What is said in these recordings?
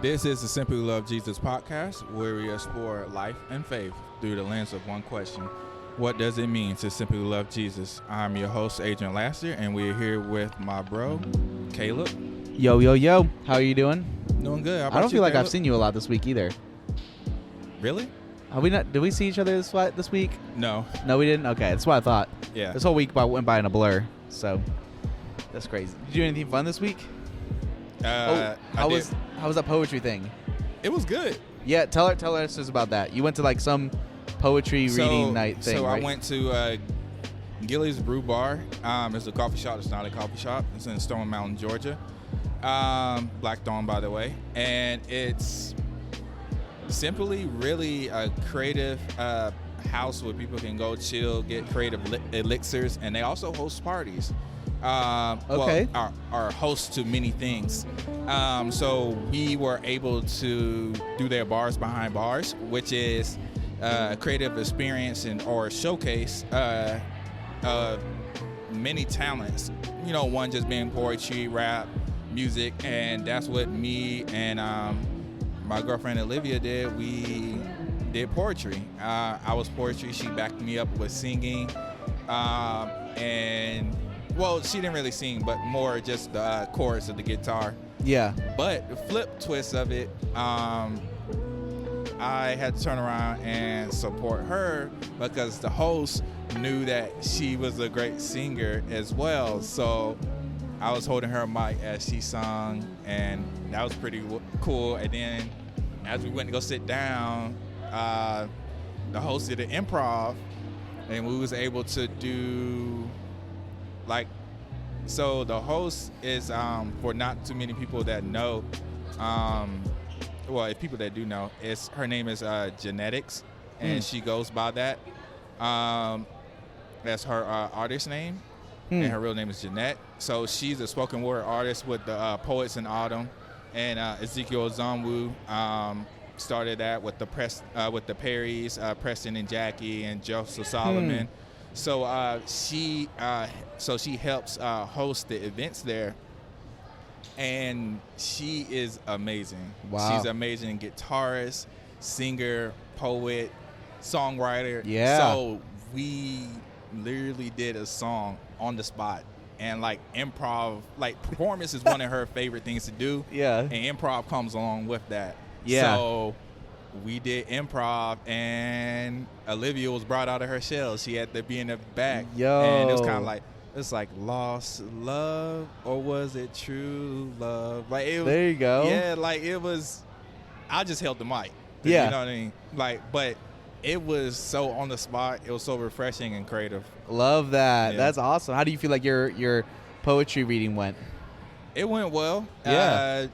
This is the Simply Love Jesus podcast, where we explore life and faith through the lens of one question. What does it mean to simply love Jesus? I'm your host, Adrian Laster, and we're here with my bro, Caleb. Yo, yo, yo. How are you doing? Doing good. How about I don't you, feel like Caleb? I've seen you a lot this week either. Really? Did we see each other this week? No. No, we didn't? Okay, that's what I thought. Yeah. This whole week went by in a blur, so that's crazy. Did you do anything fun this week? How was that poetry thing? It was good. Yeah, tell us about that. You went to like some poetry reading night thing, So right? I went to Gilly's Brew Bar. It's a coffee shop. It's not a coffee shop. It's in Stone Mountain, Georgia. Black Dawn, by the way. And it's simply really a creative house where people can go chill, get creative elixirs, and they also host parties. Okay. Well, are host to many things. So we were able to do their bars behind bars, which is a creative experience or showcase of many talents. You know, one just being poetry, rap, music, and that's what me and my girlfriend Olivia did. We did poetry. I was poetry. She backed me up with singing, and well, she didn't really sing, but more just the chorus of the guitar. Yeah. But the flip twist of it, I had to turn around and support her because the host knew that she was a great singer as well. So I was holding her mic as she sung, and that was pretty cool. And then as we went to go sit down, the host did an improv, and we was able to do so the host is for not too many people that know, well, if people that do know, her name is Genetics, and she goes by that. That's her artist name, and her real name is Jeanette. So she's a spoken word artist with the Poets in Autumn, and Ezekiel Zonwu started that with the Perrys, Preston and Jackie, and Joseph Solomon. So she helps host the events there, and she is amazing. Wow. She's amazing guitarist, singer, poet, songwriter. Yeah. So we literally did a song on the spot, and improv, performance is one of her favorite things to do. Yeah. And improv comes along with that. Yeah. So we did improv, and Olivia was brought out of her shell. She had to be in the back. Yo. And it was kind of it's like lost love, or was it true love? There you go. Yeah, it was. I just held the mic. Yeah. You know what I mean? But it was so on the spot. It was so refreshing and creative. Love that. Yeah. That's awesome. How do you feel like your poetry reading went? It went well. Yeah.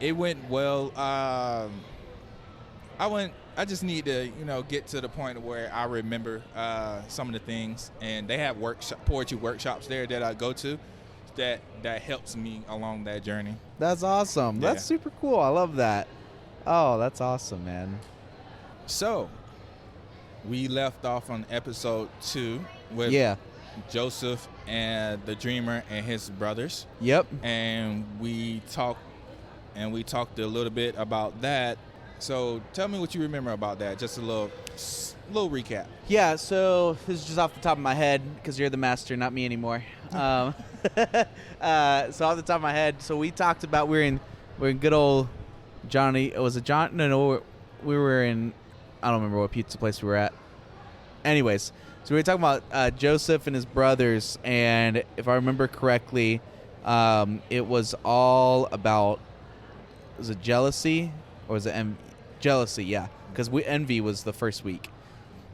It went well. I just need to, get to the point where I remember some of the things, and they have poetry workshops there that I go to that helps me along that journey. That's awesome. Yeah. That's super cool. I love that. Oh, that's awesome, man. So we left off on episode 2 with Joseph and the Dreamer and his brothers. Yep. And we talked a little bit about that. So tell me what you remember about that. Just a little recap. Yeah, so this is just off the top of my head because you're the master, not me anymore. So off the top of my head, so we talked about we're in good old Johnny. Was it John? No, we were in. I don't remember what pizza place we were at. Anyways, so we were talking about Joseph and his brothers, and if I remember correctly, it was all about. Was it jealousy or was it jealousy? Yeah, because envy was the first week,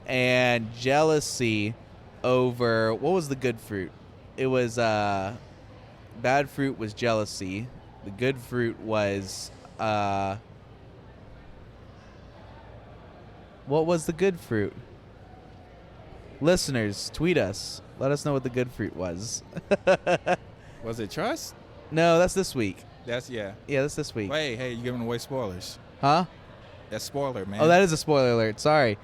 and jealousy over what was the good fruit? It was bad fruit was jealousy. The good fruit was what was the good fruit? Listeners, tweet us. Let us know what the good fruit was. Was it trust? No, that's this week. Yeah, that's this week. Wait, hey, you giving away spoilers? Huh? That's spoiler, man. Oh, that is a spoiler alert. Sorry.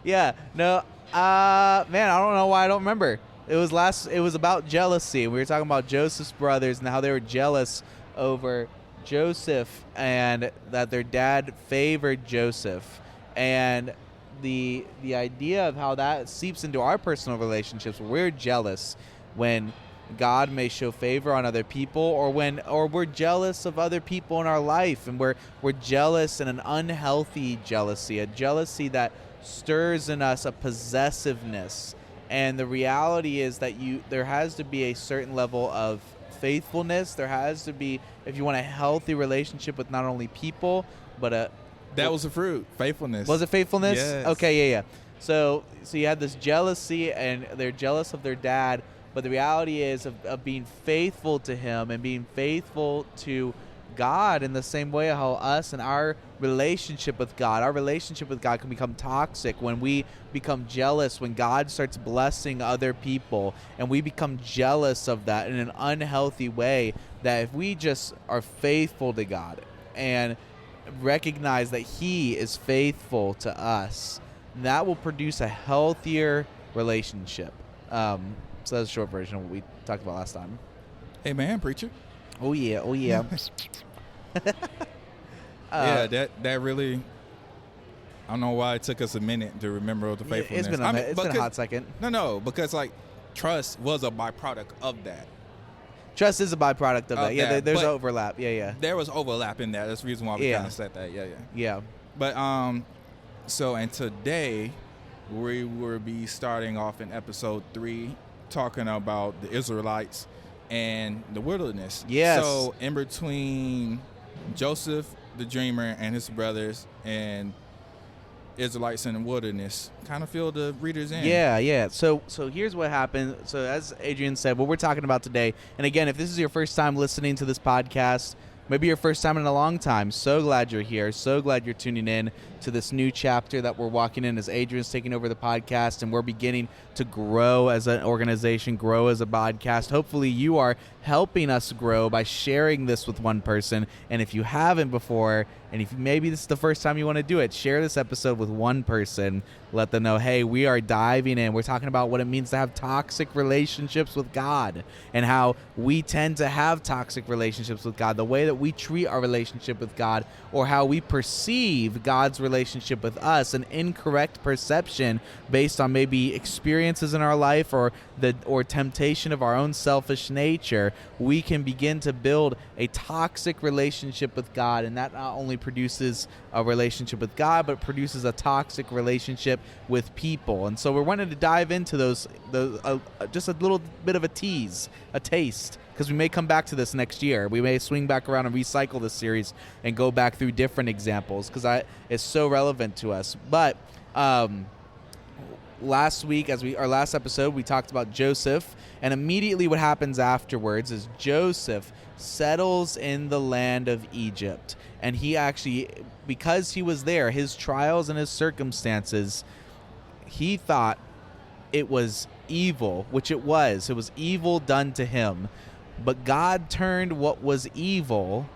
Yeah, no, man, I don't know why I don't remember. It was about jealousy. We were talking about Joseph's brothers and how they were jealous over Joseph and that their dad favored Joseph. And the idea of how that seeps into our personal relationships. We're jealous when God may show favor on other people, or we're jealous of other people in our life, and we're jealous in an unhealthy jealousy, a jealousy that stirs in us a possessiveness. And the reality is that there has to be a certain level of faithfulness. There has to be, if you want a healthy relationship with not only people, but that was the fruit, faithfulness. Was it faithfulness? Yes. Okay, yeah. So you had this jealousy, and they're jealous of their dad, but the reality is of being faithful to him and being faithful to God in the same way how us and our relationship with God can become toxic when we become jealous, when God starts blessing other people and we become jealous of that in an unhealthy way. That if we just are faithful to God and recognize that he is faithful to us, that will produce a healthier relationship. So that's a short version of what we talked about last time. Amen, preacher. Oh yeah. Yeah, that really, I don't know why it took us a minute to remember the faithfulness. It's been a hot second. No, because like trust was a byproduct of that. Trust is a byproduct of that. Yeah, there's overlap. Yeah. There was overlap in that. That's the reason why we kind of said that. Yeah. But and today we will be starting off in episode 3, talking about the Israelites and the wilderness. Yes. So in between Joseph the dreamer and his brothers and Israelites in the wilderness, kind of fill the readers in. Yeah. So here's what happened. So as Adrian said, what we're talking about today, and again, if this is your first time listening to this podcast, maybe your first time in a long time, so glad you're here. So glad you're tuning in to this new chapter that we're walking in as Adrian's taking over the podcast, and we're beginning to grow as an organization, grow as a podcast. Hopefully you are helping us grow by sharing this with one person. And if you haven't before, and if maybe this is the first time you want to do it, share this episode with one person. Let them know, hey, we are diving in. We're talking about what it means to have toxic relationships with God and how we tend to have toxic relationships with God, the way that we treat our relationship with God, or how we perceive God's relationship with us, an incorrect perception based on maybe experiences in our life or temptation of our own selfish nature. We can begin to build a toxic relationship with God, and that not only produces a relationship with God, but produces a toxic relationship with people. And so we're wanting to dive into those just a little bit of a taste, because we may come back to this next year. We may swing back around and recycle this series and go back through different examples because it's so relevant to us. But last week, our last episode, we talked about Joseph, and immediately what happens afterwards is Joseph settles in the land of Egypt. And he actually, because he was there, his trials and his circumstances, he thought it was evil, which it was. It was evil done to him. But God turned what was evil,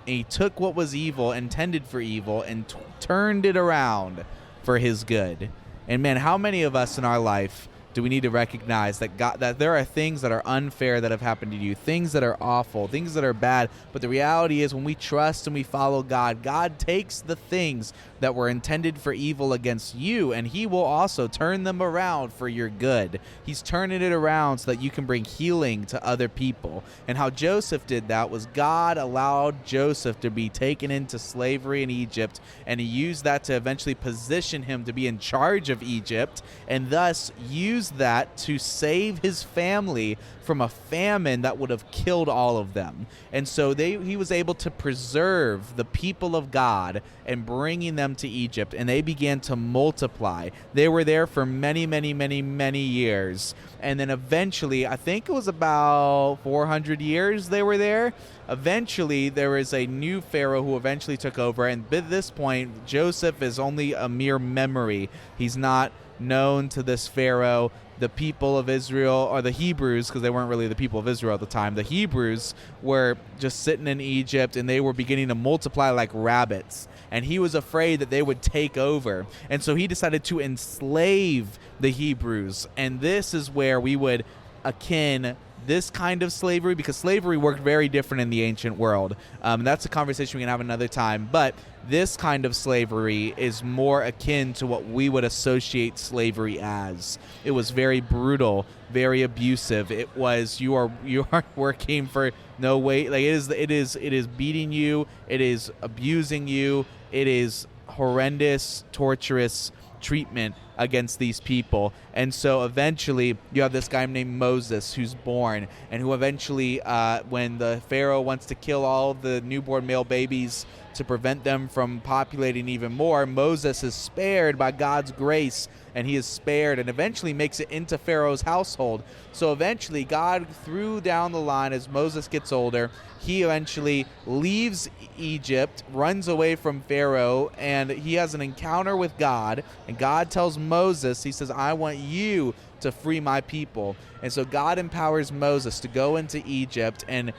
and he took what was evil, intended for evil, and turned it around for his good. And man, how many of us in our life do we need to recognize that there are things that are unfair that have happened to you, things that are awful, things that are bad, but the reality is when we trust and we follow God, God takes the things that were intended for evil against you, and he will also turn them around for your good. He's turning it around so that you can bring healing to other people. And how Joseph did that was God allowed Joseph to be taken into slavery in Egypt, and he used that to eventually position him to be in charge of Egypt, and thus used that to save his family from a famine that would have killed all of them. And so he was able to preserve the people of God and bringing them to Egypt, and they began to multiply. They were there for many, many, many, many years. And then eventually, I think it was about 400 years they were there. Eventually, there was a new Pharaoh who eventually took over. And at this point, Joseph is only a mere memory. He's not known to this Pharaoh. the people of Israel, or the Hebrews, because they weren't really the people of Israel at the time, the Hebrews were just sitting in Egypt, and they were beginning to multiply like rabbits. And he was afraid that they would take over. And so he decided to enslave the Hebrews. And this is where we would akin this kind of slavery, because slavery worked very different in the ancient world. That's a conversation we can have another time. But this kind of slavery is more akin to what we would associate slavery as. It was very brutal, very abusive. It was you are working for no wage. Like it is beating you. It is abusing you. It is horrendous, torturous treatment against these people. And so eventually you have this guy named Moses who's born, and who eventually when the Pharaoh wants to kill all of the newborn male babies to prevent them from populating even more, Moses is spared by God's grace, and he is spared and eventually makes it into Pharaoh's household. So eventually God, through down the line, as Moses gets older, he eventually leaves Egypt, runs away from Pharaoh, and he has an encounter with God. And God tells Moses, he says, I want you to free my people. And so God empowers Moses to go into Egypt and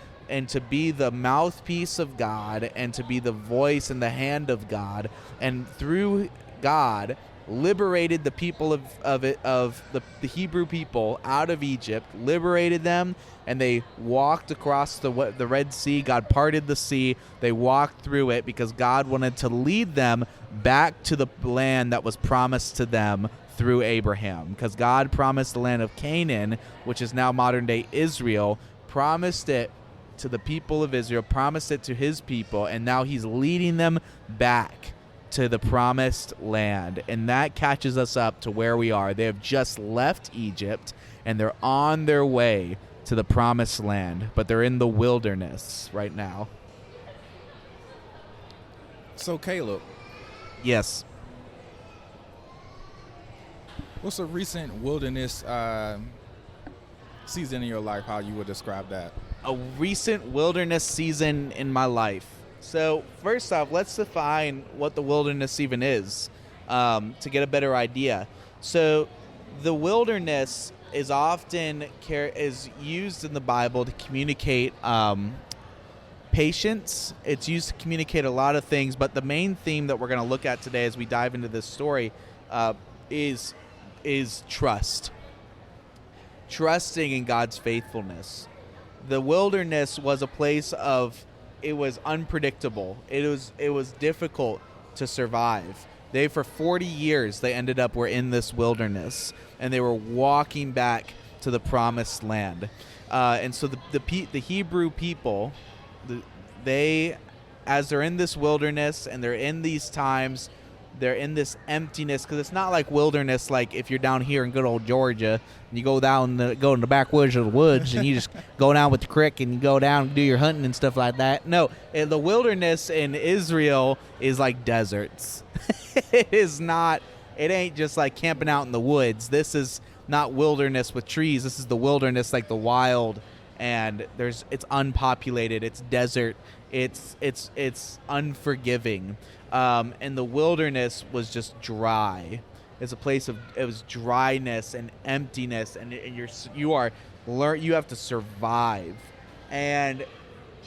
to be the mouthpiece of God, and to be the voice and the hand of God. And through God, liberated the people of the Hebrew people out of Egypt, liberated them, and they walked across the Red Sea. God parted the sea. They walked through it because God wanted to lead them back to the land that was promised to them through Abraham. Because God promised the land of Canaan, which is now modern-day Israel, promised it to the people of Israel, promised it to his people, and now he's leading them back to the promised land. And that catches us up to where we are. They have just left Egypt, and they're on their way to the promised land, but they're in the wilderness right now. So Caleb, yes, what's a recent wilderness season in your life, how you would describe that? A recent wilderness season in my life. So first off, let's define what the wilderness even is, to get a better idea. So the wilderness is often is used in the Bible to communicate patience. It's used to communicate a lot of things, but the main theme that we're going to look at today as we dive into this story is trust. Trusting in God's faithfulness. The wilderness was a place of, it was unpredictable. It was difficult to survive. For 40 years, they ended up were in this wilderness, and they were walking back to the promised land. And so the Hebrew people, as they're in this wilderness and they're in these times, they're in this emptiness, because it's not like wilderness like if you're down here in good old Georgia and you go in the backwoods of the woods and you just go down with the creek and you go down and do your hunting and stuff like that. No, the wilderness in Israel is like deserts. It ain't just like camping out in the woods. This is not wilderness with trees. This is the wilderness like the wild, and it's unpopulated. It's desert. It's unforgiving. And the wilderness was just dry. It's a place it was dryness and emptiness, and you have to survive. And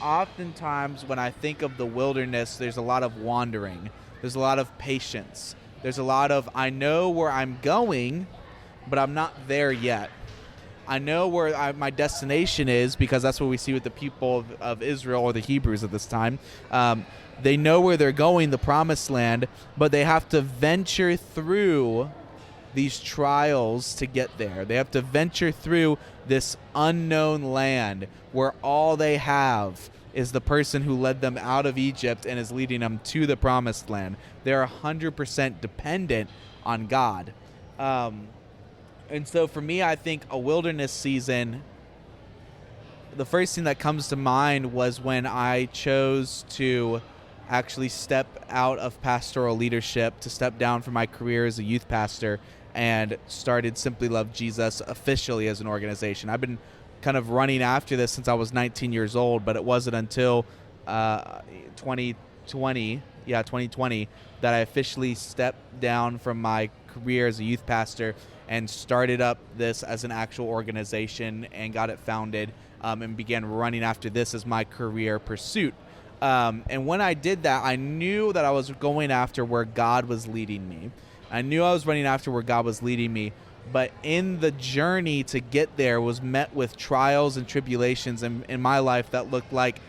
oftentimes when I think of the wilderness, there's a lot of wandering. There's a lot of patience. There's a lot of, I know where I'm going, but I'm not there yet. I know where my destination is, because that's what we see with the people of Israel, or the Hebrews at this time. They know where they're going, the promised land, but they have to venture through these trials to get there. They have to venture through this unknown land where all they have is the person who led them out of Egypt and is leading them to the promised land. They're 100% dependent on God. And so for me, I think a wilderness season, the first thing that comes to mind was when I chose to actually step out of pastoral leadership, to step down from my career as a youth pastor, and started Simply Love Jesus officially as an organization. I've been kind of running after this since I was 19 years old, but it wasn't until 2020 that I officially stepped down from my career as a youth pastor and started up this as an actual organization and got it founded, and began running after this as my career pursuit. And when I did that, I knew that I was going after where God was leading me. I knew I was running after where God was leading me. But in the journey to get there was met with trials and tribulations in my life that looked like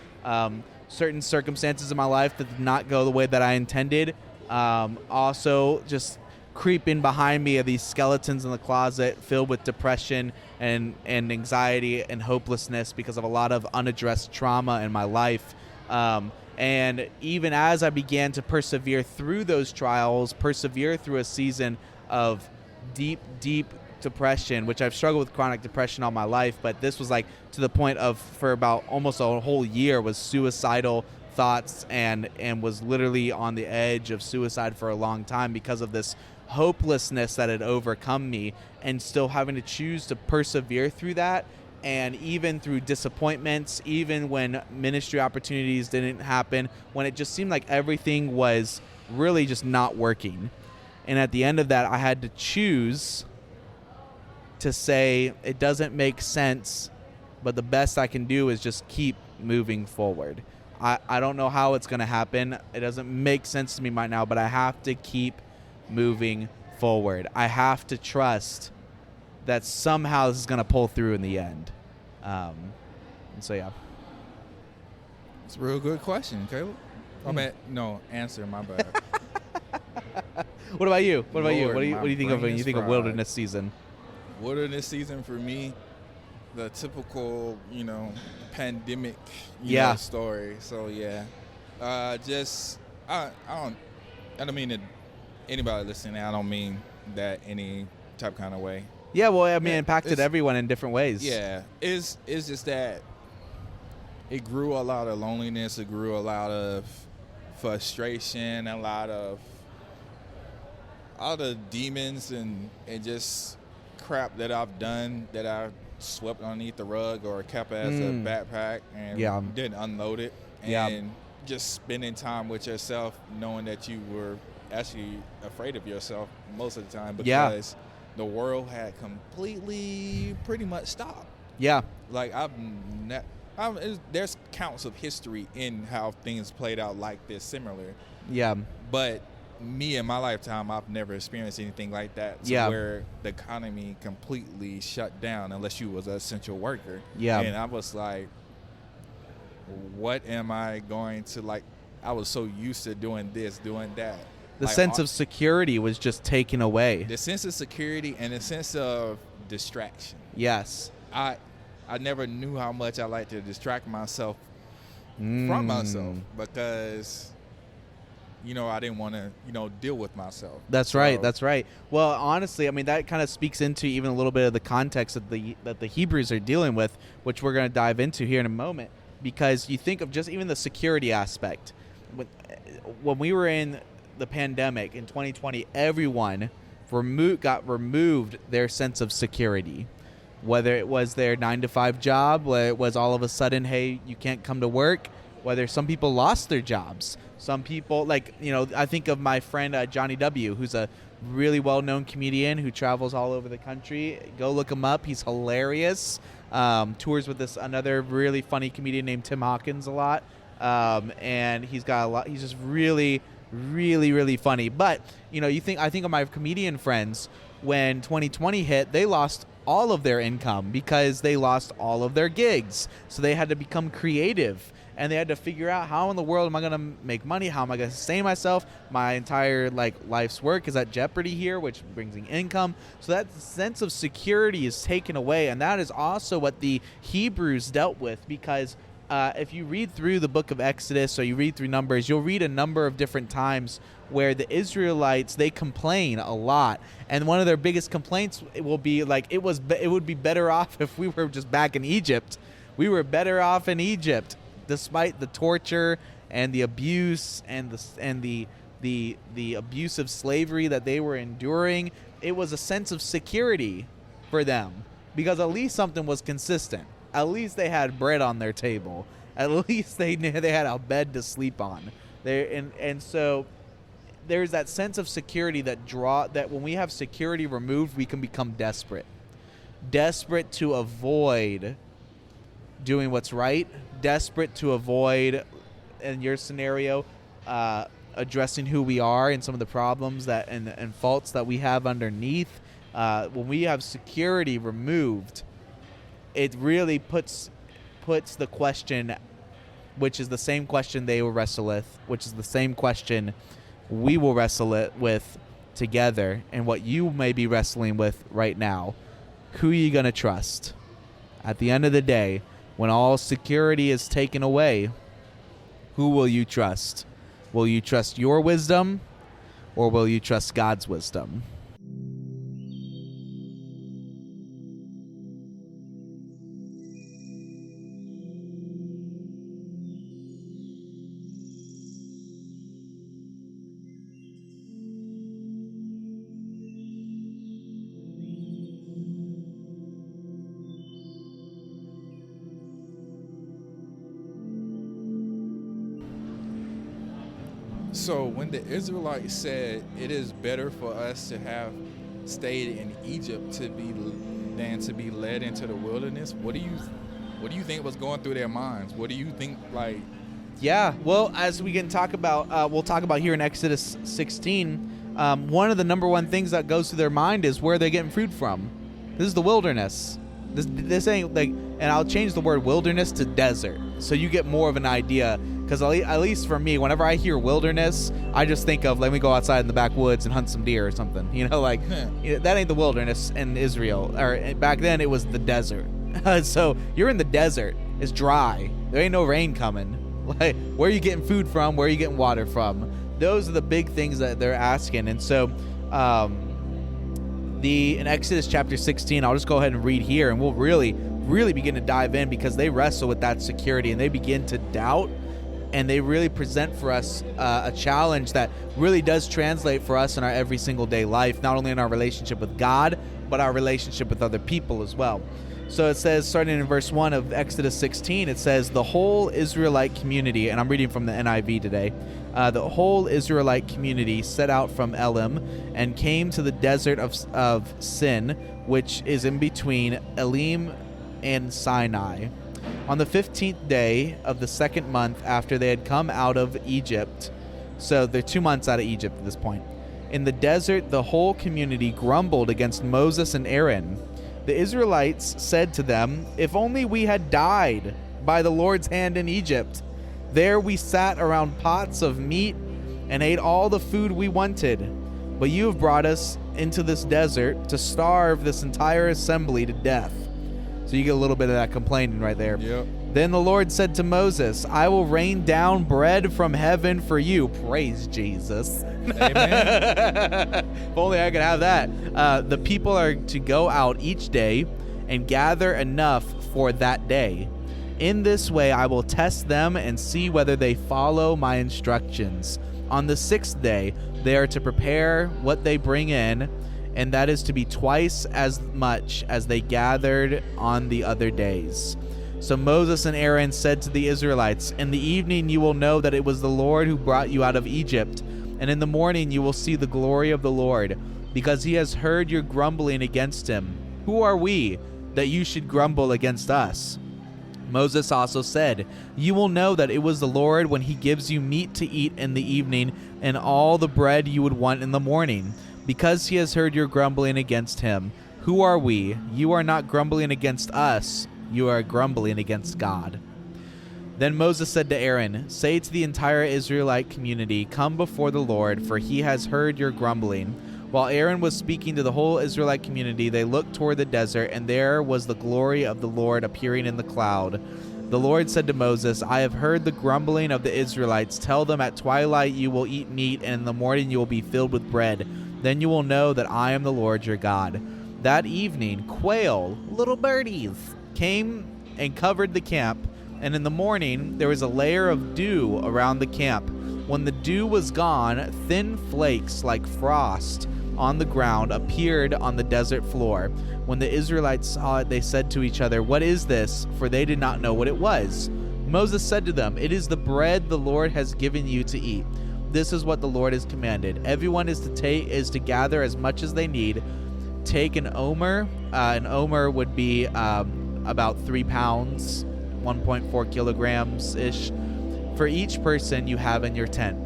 certain circumstances in my life that did not go the way that I intended. Also, just creeping behind me are these skeletons in the closet filled with depression and anxiety and hopelessness because of a lot of unaddressed trauma in my life. And even as I began to persevere through those trials, persevere through a season of deep depression, which I've struggled with chronic depression all my life, but this was like to the point of, for about almost a whole year, was suicidal thoughts and was literally on the edge of suicide for a long time because of this hopelessness that had overcome me, and still having to choose to persevere through that. And even through disappointments, even when ministry opportunities didn't happen, when it just seemed like everything was really just not working. And at the end of that, I had to choose to say, it doesn't make sense, but the best I can do is just keep moving forward. I don't know how it's going to happen. It doesn't make sense to me right now, but I have to keep moving forward. I have to trust that somehow this is going to pull through in the end. And so, yeah. It's a real good question, Caleb. Answer, my bad. What about you? What do you think of when you think of fried. wilderness season? Wilderness season for me, the typical, pandemic, story. So yeah, I don't mean that anybody listening. I don't mean that any type kind of way. Yeah, well, I mean, it impacted everyone in different ways. Yeah, it's just that it grew a lot of loneliness. It grew a lot of frustration, a lot of all the demons and just crap that I've done that I swept underneath the rug or kept as a backpack and didn't unload it. And just spending time with yourself, knowing that you were actually afraid of yourself most of the time because the world had completely pretty much stopped. Yeah. Like there's counts of history in how things played out like this similar. Yeah. But me in my lifetime, I've never experienced anything like that. Where the economy completely shut down unless you was an essential worker. Yeah. And I was like, what am I going to like? I was so used to doing this, doing that. The sense of security was just taken away. The sense of security and the sense of distraction. Yes. I never knew how much I like to distract myself from myself because, I didn't want to, deal with myself. That's right. That's right. Well, honestly, I mean, that kind of speaks into even a little bit of the context that the Hebrews are dealing with, which we're going to dive into here in a moment, because you think of just even the security aspect. When we were in the pandemic in 2020, everyone got removed their sense of security, whether it was their 9-to-5 job, whether it was all of a sudden, hey, you can't come to work, whether some people lost their jobs. Some people, I think of my friend Johnny W., who's a really well-known comedian who travels all over the country. Go look him up. He's hilarious. Tours with this another really funny comedian named Tim Hawkins a lot. And he's got a lot. He's just really, really, really funny. But, I think of my comedian friends, when 2020 hit, they lost all of their income because they lost all of their gigs. So they had to become creative. And they had to figure out, how in the world am I going to make money? How am I going to sustain myself? My entire life's work is at jeopardy here, which brings in income. So that sense of security is taken away. And that is also what the Hebrews dealt with, because if you read through the book of Exodus or you read through Numbers, you'll read a number of different times where the Israelites, they complain a lot. And one of their biggest complaints will be it would be better off if we were just back in Egypt. We were better off in Egypt. Despite the torture and the abuse and the abusive slavery that they were enduring, it was a sense of security for them because at least something was consistent. At least they had bread on their table. At least they had a bed to sleep on. So there's that sense of security that when we have security removed, we can become desperate to avoid doing what's right, desperate to avoid, in your scenario, addressing who we are and some of the problems that and faults that we have underneath. When we have security removed, it really puts the question, which is the same question they will wrestle with, which is the same question we will wrestle it with together, and what you may be wrestling with right now. Who are you going to trust? At the end of the day, when all security is taken away, who will you trust? Will you trust your wisdom, or will you trust God's wisdom? So when the Israelites said it is better for us to have stayed in Egypt than to be led into the wilderness, what do you think was going through their minds? What do you think, like? Yeah, well, as we can talk about, we'll talk about here in Exodus 16, one of the number one things that goes through their mind is where they're getting food from. This is the wilderness. This ain't like, and I'll change the word wilderness to desert, so you get more of an idea. Because at least for me, whenever I hear wilderness, I just think of, let me go outside in the backwoods and hunt some deer or something. Like, that ain't the wilderness in Israel. Or back then, it was the desert. So you're in the desert. It's dry. There ain't no rain coming. Like, where are you getting food from? Where are you getting water from? Those are the big things that they're asking. And so in Exodus chapter 16, I'll just go ahead and read here, and we'll really begin to dive in, because they wrestle with that security and they begin to doubt. And they really present for us a challenge that really does translate for us in our every single day life, not only in our relationship with God, but our relationship with other people as well. So it says, starting in verse 1 of Exodus 16, it says, the whole Israelite community, and I'm reading from the NIV today, the whole Israelite community set out from Elim and came to the desert of Sin, which is in between Elim and Sinai. On the 15th day of the second month after they had come out of Egypt, so they're 2 months out of Egypt at this point, in the desert the whole community grumbled against Moses and Aaron. The Israelites said to them, if only we had died by the Lord's hand in Egypt. There we sat around pots of meat and ate all the food we wanted. But you have brought us into this desert to starve this entire assembly to death. So you get a little bit of that complaining right there. Yep. Then the Lord said to Moses, I will rain down bread from heaven for you. Praise Jesus. Amen. If only I could have that. The people are to go out each day and gather enough for that day. In this way I will test them and see whether they follow my instructions. On the 6th day they are to prepare what they bring in, and that is to be twice as much as they gathered on the other days. So Moses and Aaron said to the Israelites, in the evening you will know that it was the Lord who brought you out of Egypt, and in the morning you will see the glory of the Lord, because he has heard your grumbling against him. Who are we that you should grumble against us? Moses also said, you will know that it was the Lord when he gives you meat to eat in the evening and all the bread you would want in the morning, because he has heard your grumbling against him. Who are we? You are not grumbling against us. You are grumbling against God. Then Moses said to Aaron, say to the entire Israelite community, come before the Lord, for he has heard your grumbling. While Aaron was speaking to the whole Israelite community, they looked toward the desert, and there was the glory of the Lord appearing in the cloud. The Lord said to Moses, I have heard the grumbling of the Israelites. Tell them at twilight you will eat meat, and in the morning you will be filled with bread. Then you will know that I am the Lord your God. That evening, quail, little birdies, came and covered the camp, and in the morning there was a layer of dew around the camp. When the dew was gone, thin flakes like frost on the ground appeared on the desert floor. When the Israelites saw it, they said to each other, what is this? For they did not know what it was. Moses said to them, it is the bread the Lord has given you to eat. this is what the Lord has commanded. Everyone is to gather as much as they need. Take an omer. An omer would be about 3 pounds, 1.4 kilograms ish, for each person you have in your tent.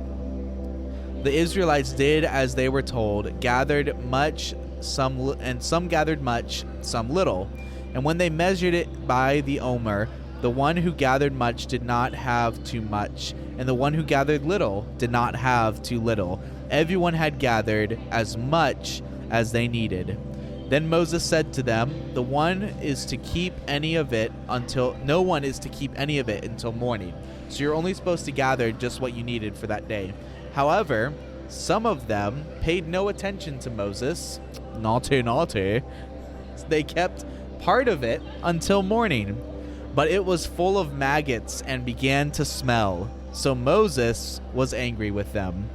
The Israelites did as they were told, gathered much, some gathered much, some little. And when they measured it by the omer, the one who gathered much did not have too much, and the one who gathered little did not have too little. Everyone had gathered as much as they needed. Then Moses said to them, no one is to keep any of it until morning. So you're only supposed to gather just what you needed for that day. However, some of them paid no attention to Moses. Naughty. They kept part of it until morning. But it was full of maggots and began to smell. So Moses was angry with them.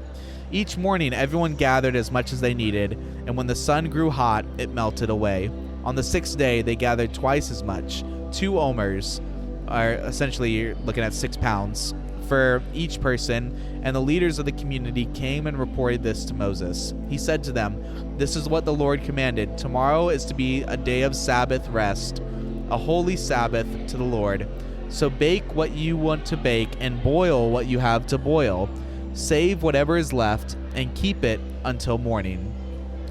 Each morning everyone gathered as much as they needed, and when the sun grew hot, it melted away. On the 6th day they gathered twice as much. 2 omers, are essentially you're looking at 6 pounds, for each person, and the leaders of the community came and reported this to Moses. He said to them, this is what the Lord commanded. Tomorrow is to be a day of Sabbath rest, a holy Sabbath to the Lord. So bake what you want to bake and boil what you have to boil. Save whatever is left and keep it until morning.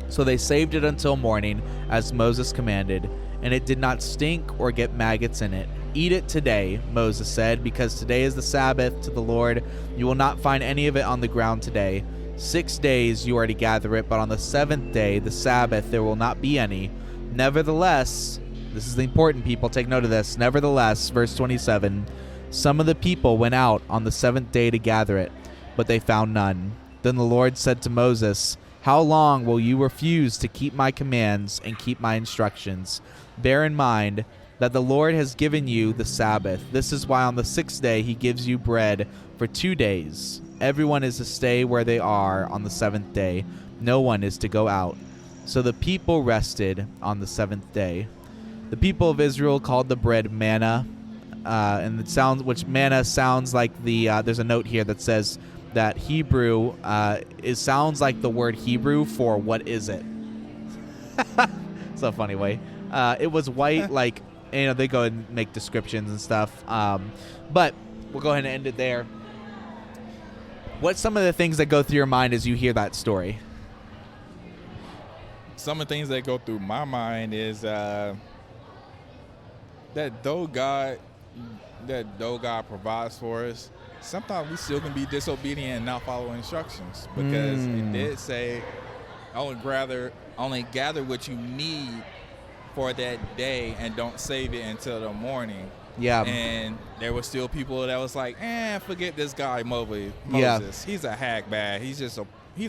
So they saved it until morning, as Moses commanded, and it did not stink or get maggots in it. Eat it today, Moses said, because today is the Sabbath to the Lord. You will not find any of it on the ground today. 6 days you are to gather it, but on the 7th day, the Sabbath, there will not be any. Nevertheless, this is the important people, take note of this. Nevertheless, verse 27, some of the people went out on the 7th day to gather it, but they found none. Then the Lord said to Moses, how long will you refuse to keep my commands and keep my instructions? Bear in mind that the Lord has given you the Sabbath. This is why on the 6th day he gives you bread for 2 days. Everyone is to stay where they are on the 7th day. No one is to go out. So the people rested on the 7th day. The people of Israel called the bread manna, and manna sounds like there's a note here that says that Hebrew, it sounds like the word Hebrew for what is it? It's a funny way. It was white, like, they go and make descriptions and stuff. But we'll go ahead and end it there. What's some of the things that go through your mind as you hear that story? Some of the things that go through my mind is that though God provides for us, sometimes we still can be disobedient and not follow instructions, because it did say only gather what you need for that day and don't save it until the morning. Yeah. And there were still people that was like, forget this guy Moses. Yeah. He's a hackbag. He's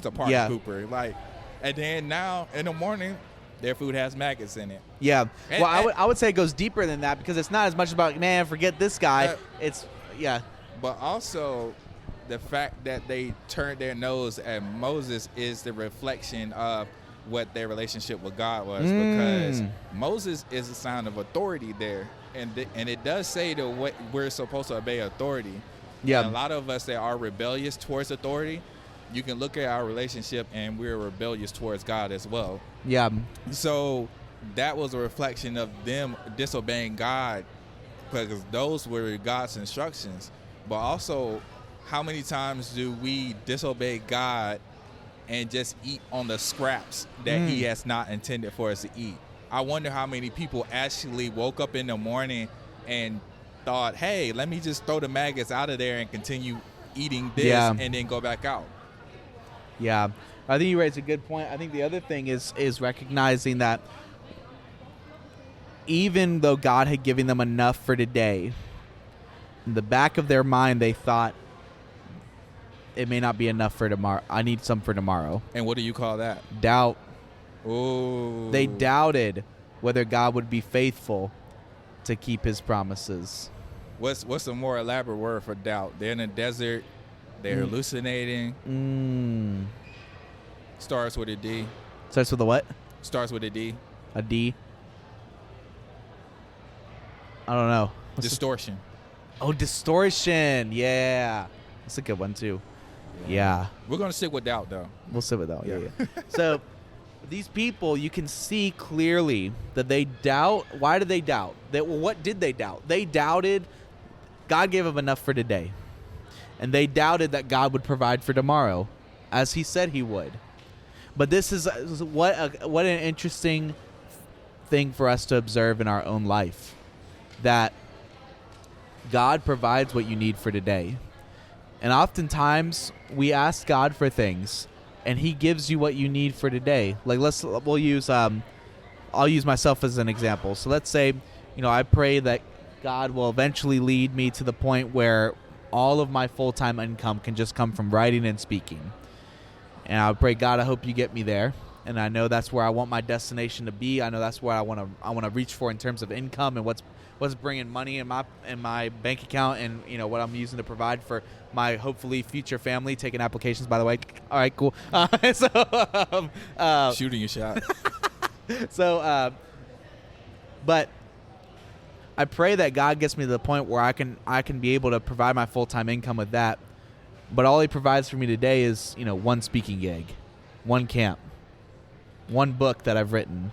a party pooper. Like, and then now in the morning, their food has maggots in it. Yeah. Well, I would say it goes deeper than that, because it's not as much about, forget this guy. But also, the fact that they turned their nose at Moses is the reflection of what their relationship with God was, because Moses is a sign of authority there, and it does say that what we're supposed to obey authority. Yeah. And a lot of us that are rebellious towards authority, you can look at our relationship and we're rebellious towards God as well. Yeah. So that was a reflection of them disobeying God, because those were God's instructions. But also, how many times do we disobey God and just eat on the scraps that he has not intended for us to eat? I wonder how many people actually woke up in the morning and thought, hey, let me just throw the maggots out of there and continue eating this and then go back out. Yeah. I think you raised a good point. I think the other thing is recognizing that even though God had given them enough for today, in the back of their mind they thought, it may not be enough for tomorrow. I need some for tomorrow. And what do you call that? Doubt. Ooh. They doubted whether God would be faithful to keep his promises. What's a more elaborate word for doubt? They're in a desert. They're hallucinating. Starts with a D. Starts with a what? Starts with a D. A D? I don't know. Distortion. Oh, distortion. Yeah. That's a good one, too. Yeah. We're going to sit with doubt, though. We'll sit with that. Yeah. Yeah. So these people, you can see clearly that they doubt. Why did they doubt? What did they doubt? They doubted God gave them enough for today. And they doubted that God would provide for tomorrow, as he said he would. But this is what an interesting thing for us to observe in our own life, that God provides what you need for today. And oftentimes we ask God for things, and he gives you what you need for today. Like I'll use myself as an example. So let's say, I pray that God will eventually lead me to the point where all of my full-time income can just come from writing and speaking. And I pray, God, I hope you get me there. And I know that's where I want my destination to be. I know that's where I want to reach for in terms of income and what's bringing money in my bank account, and what I'm using to provide for my hopefully future family. Taking applications, by the way. All right, cool. Shooting your shot. But I pray that God gets me to the point where I can be able to provide my full-time income with that. But all he provides for me today is, one speaking gig, one camp, one book that I've written.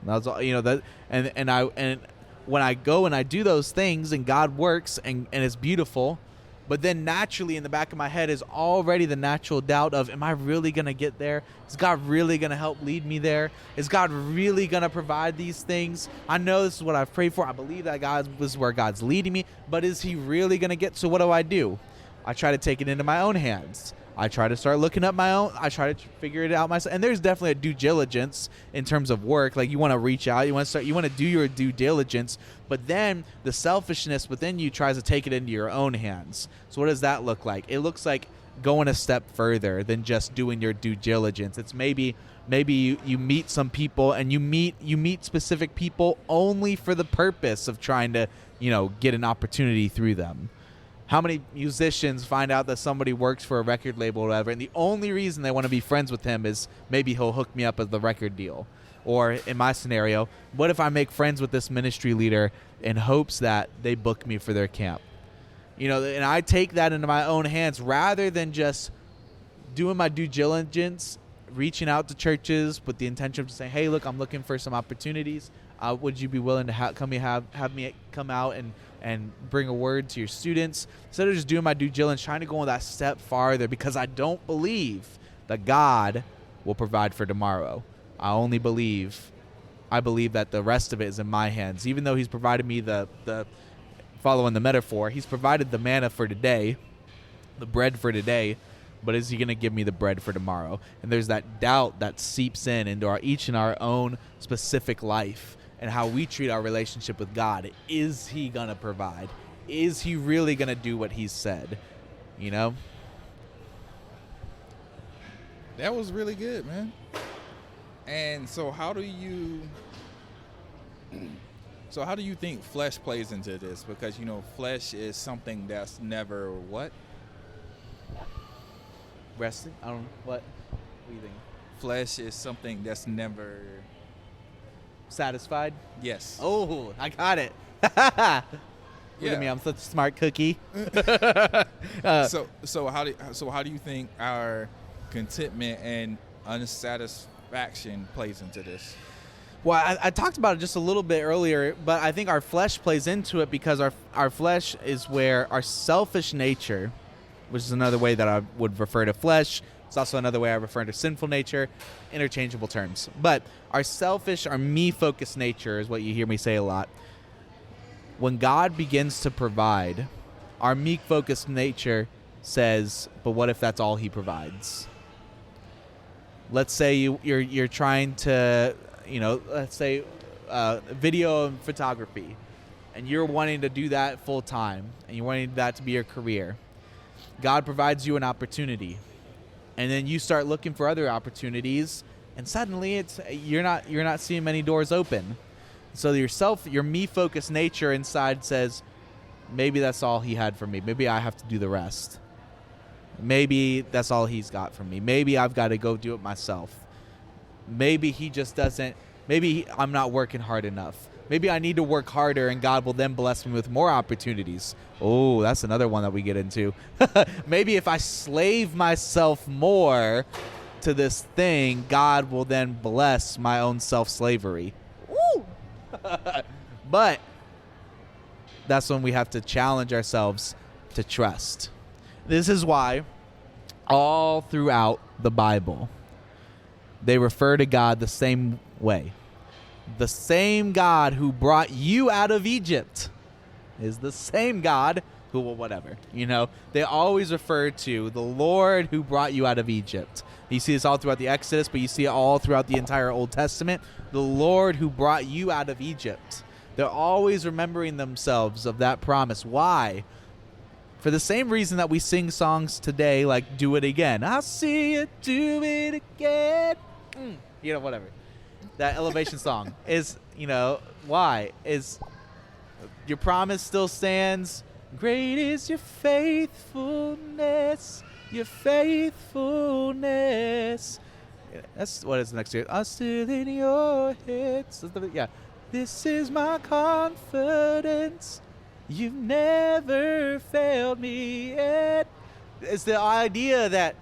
That's all, and when I go and I do those things and God works and it's beautiful, but then naturally in the back of my head is already the natural doubt of, am I really going to get there? Is God really going to help lead me there? Is God really going to provide these things? I know this is what I've prayed for. I believe that this is where God's leading me, but is he really going to get? So what do? I try to take it into my own hands. I try to start looking up I try to figure it out myself. And there's definitely a due diligence in terms of work. Like you want to reach out, you want to do your due diligence, but then the selfishness within you tries to take it into your own hands. So what does that look like? It looks like going a step further than just doing your due diligence. It's maybe you meet some people, and you meet specific people only for the purpose of trying to, get an opportunity through them. How many musicians find out that somebody works for a record label or whatever, and the only reason they want to be friends with him is maybe he'll hook me up with the record deal? Or in my scenario, what if I make friends with this ministry leader in hopes that they book me for their camp? And I take that into my own hands rather than just doing my due diligence, reaching out to churches with the intention of saying, hey, look, I'm looking for some opportunities. Would you be willing to have me come out and bring a word to your students? Instead of just doing my due diligence, trying to go on that step farther, because I don't believe that God will provide for tomorrow. I believe that the rest of it is in my hands. Even though he's provided me the following the metaphor, he's provided the manna for today, the bread for today, but is he going to give me the bread for tomorrow? And there's that doubt that seeps into each in our own specific life and how we treat our relationship with God. Is he going to provide? Is he really going to do what he said? That was really good, man. And so how do you think flesh plays into this? Because, flesh is something that's never what? Resting? I don't know. What do you think? Flesh is something that's never satisfied? Yes. Oh, I got it. Look at me, I'm such a smart cookie. So how do you think our contentment and unsatisfaction plays into this? Well, I talked about it just a little bit earlier, but I think our flesh plays into it because our flesh is where our selfish nature, which is another way that I would refer to flesh. It's also another way I refer to sinful nature, interchangeable terms. But our me-focused nature is what you hear me say a lot. When God begins to provide, our me-focused nature says, but what if that's all he provides? Let's say you're trying to, let's say video and photography, and you're wanting to do that full time, and you're wanting that to be your career. God provides you an opportunity, and then you start looking for other opportunities, and suddenly you're not seeing many doors open. So your me-focused nature inside says, maybe that's all he had for me. Maybe I have to do the rest. Maybe that's all he's got for me. Maybe I've got to go do it myself. Maybe he just doesn't. Maybe I'm not working hard enough. Maybe I need to work harder, and God will then bless me with more opportunities. Oh, that's another one that we get into. Maybe if I slave myself more to this thing, God will then bless my own self-slavery. Woo! But that's when we have to challenge ourselves to trust. This is why all throughout the Bible, they refer to God the same way. The same God who brought you out of Egypt is the same God who will whatever. They always refer to the Lord who brought you out of Egypt. You see this all throughout the Exodus, but you see it all throughout the entire Old Testament. The Lord who brought you out of Egypt. They're always remembering themselves of that promise. Why? For the same reason that we sing songs today like Do It Again. I'll see you do it again. Whatever. That elevation song is, why? Is your promise still stands. Great is your faithfulness, your faithfulness. That's what is the next year. I'm still in your hits. Yeah. This is my confidence. You've never failed me yet. It's the idea that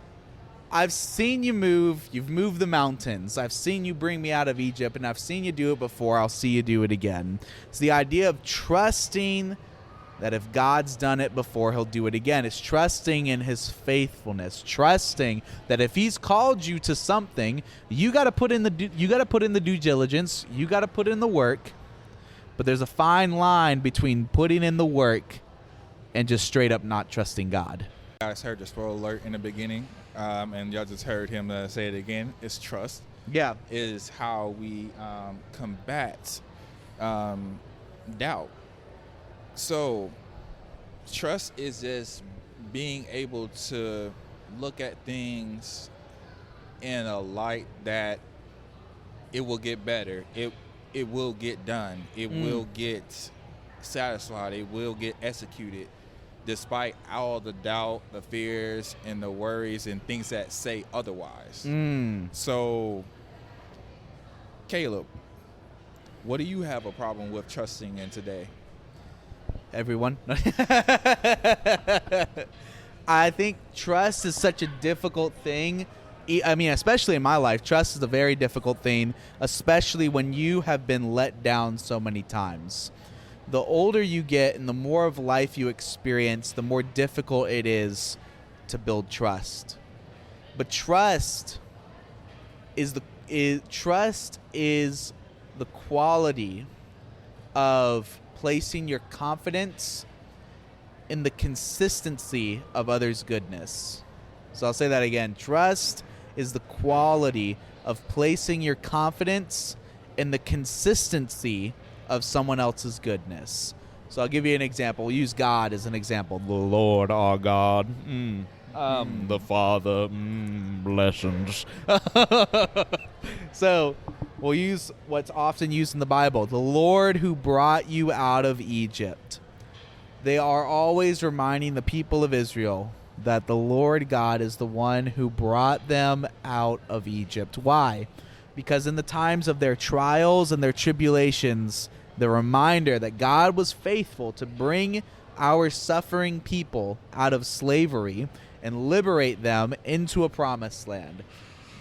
I've seen you move. You've moved the mountains. I've seen you bring me out of Egypt, and I've seen you do it before. I'll see you do it again. It's the idea of trusting that if God's done it before, he'll do it again. It's trusting in his faithfulness, trusting that if he's called you to something, you got to put in the due diligence, you got to put in the work. But there's a fine line between putting in the work and just straight up not trusting God. You guys heard the spoiler alert in the beginning, and y'all just heard him say it again. It's trust. Yeah. Is how we combat doubt. So trust is just being able to look at things in a light that it will get better. It will get done. It will get satisfied. It will get executed despite all the doubt, the fears, and the worries and things that say otherwise. So, Caleb, what do you have a problem with trusting in today? Everyone. I think trust is such a difficult thing. I mean, especially in my life, trust is a very difficult thing, especially when you have been let down so many times. The older you get and the more of life you experience, the more difficult it is to build trust. But trust is the quality of placing your confidence in the consistency of others' goodness. So I'll say that again. Trust is the quality of placing your confidence in the consistency of someone else's goodness. So I'll give you an example. We'll use God as an example. The Lord our God. The Father. Blessings. So we'll use what's often used in the Bible. The Lord who brought you out of Egypt. They are always reminding the people of Israel that the Lord God is the one who brought them out of Egypt. Why? Because in the times of their trials and their tribulations, the reminder that God was faithful to bring our suffering people out of slavery and liberate them into a promised land.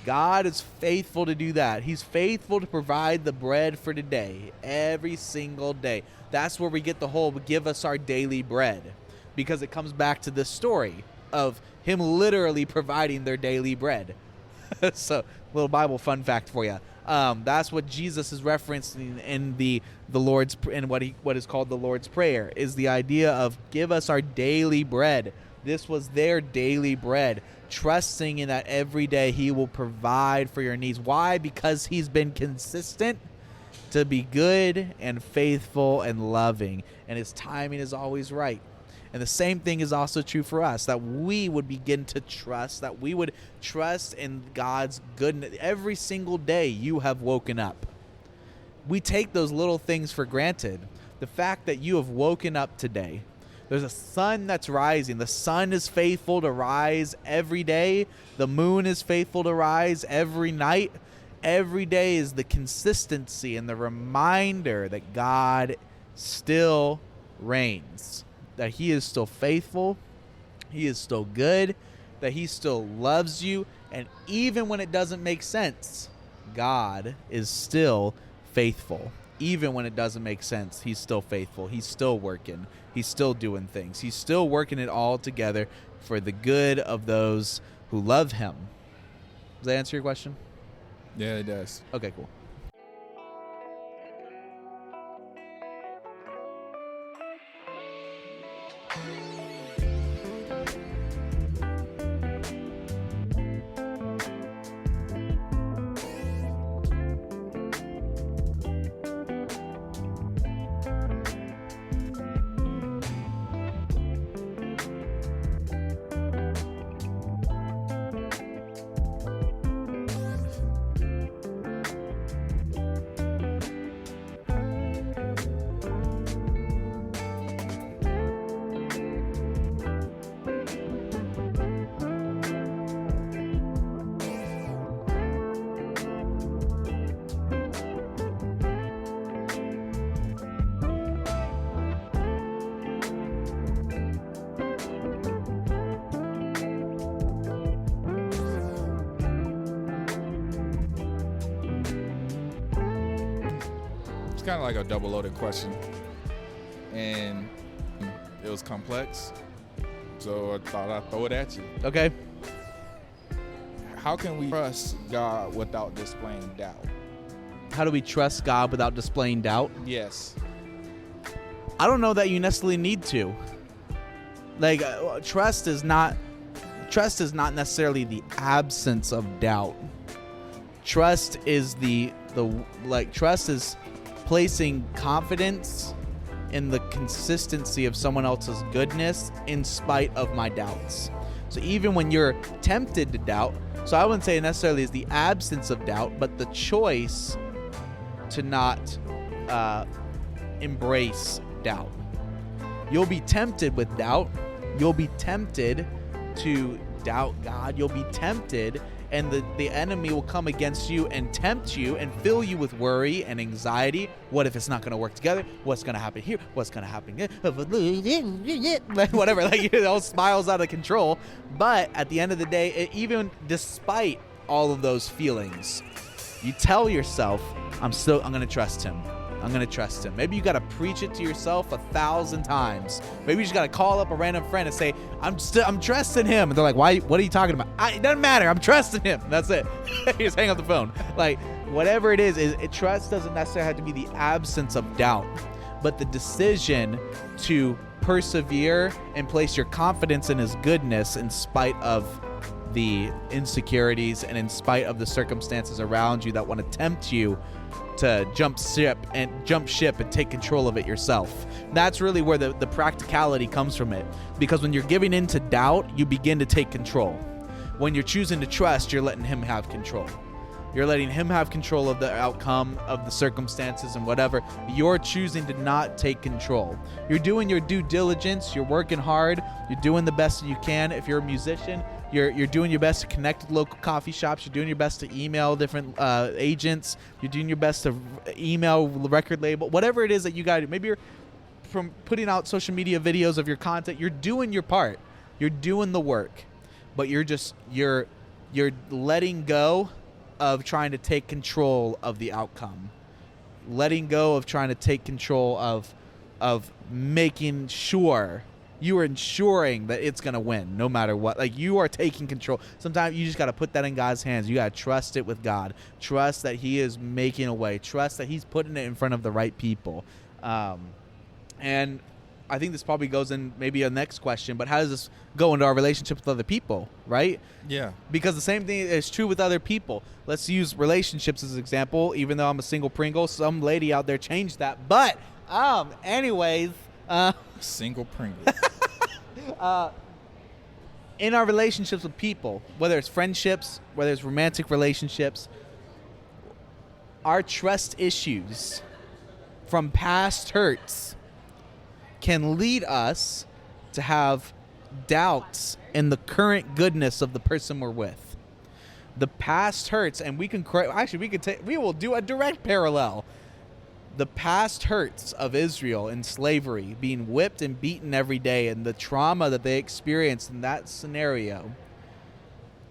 God is faithful to do that. He's faithful to provide the bread for today, every single day. That's where we get the whole give us our daily bread, because it comes back to this story of him literally providing their daily bread. So, little Bible fun fact for you. That's what Jesus is referencing in the Lord's in what is called the Lord's Prayer, is the idea of give us our daily bread. This was their daily bread, trusting in that every day he will provide for your needs. Why? Because he's been consistent to be good and faithful and loving, and his timing is always right. And the same thing is also true for us, that we would begin to trust, that we would trust in God's goodness. Every single day you have woken up. We take those little things for granted. The fact that you have woken up today, there's a sun that's rising. The sun is faithful to rise every day. The moon is faithful to rise every night. every day is the consistency and the reminder that God still reigns, that he is still faithful, he is still good, that he still loves you. And even when it doesn't make sense, God is still faithful. Even when it doesn't make sense, he's still faithful. He's still working. He's still doing things. He's still working it all together for the good of those who love him. Does that answer your question? Yeah, it does. Okay, cool. Kind of like a double-loaded question, and it was complex, so I thought I'd throw it at you. Okay. How can we trust God without displaying doubt? How do we trust God without displaying doubt? Yes. I don't know that you necessarily need to. Like, trust is not necessarily the absence of doubt. Trust is trust is placing confidence in the consistency of someone else's goodness in spite of my doubts. So even when you're tempted to doubt, so I wouldn't say necessarily is the absence of doubt, but the choice to not embrace doubt. You'll be tempted with doubt. You'll be tempted to doubt God. You'll be tempted, and the enemy will come against you and tempt you and fill you with worry and anxiety. What if it's not going to work together? What's going to happen here? What's going to happen here? Whatever, like it all spirals out of control. But at the end of the day, even despite all of those feelings, you tell yourself, I'm going to trust him. I'm going to trust him. Maybe you got to preach it to yourself 1,000 times. Maybe you just got to call up a random friend and say, I'm trusting him. And they're like, why? What are you talking about? It doesn't matter. I'm trusting him. That's it. You just hang up the phone. Like, whatever it is, trust doesn't necessarily have to be the absence of doubt, but the decision to persevere and place your confidence in his goodness in spite of the insecurities and in spite of the circumstances around you that want to tempt you to jump ship and take control of it yourself. That's really where the practicality comes from it. Because when you're giving in to doubt, you begin to take control. When you're choosing to trust, you're letting him have control. You're letting him have control of the outcome of the circumstances and whatever. You're choosing to not take control. You're doing your due diligence. You're working hard. You're doing the best that you can. If you're a musician, you're doing your best to connect with local coffee shops. You're doing your best to email different agents. You're doing your best to email record label. Whatever it is that you got to do. Maybe you're from putting out social media videos of your content. You're doing your part. You're doing the work. But you're letting go of trying to take control of the outcome. Letting go of trying to take control of making sure you are ensuring that it's going to win no matter what. Like, you are taking control. Sometimes you just got to put that in God's hands. You got to trust it with God. Trust that he is making a way. Trust that he's putting it in front of the right people. And I think this probably goes in maybe a next question, but how does this go into our relationship with other people, right? Yeah. Because the same thing is true with other people. Let's use relationships as an example. Even though I'm a single Pringle, some lady out there changed that. But anyways, single Pringle. In our relationships with people, whether it's friendships, whether it's romantic relationships, our trust issues from past hurts can lead us to have doubts in the current goodness of the person we're with. The past hurts, and we will do a direct parallel. The past hurts of Israel in slavery, being whipped and beaten every day, and the trauma that they experienced in that scenario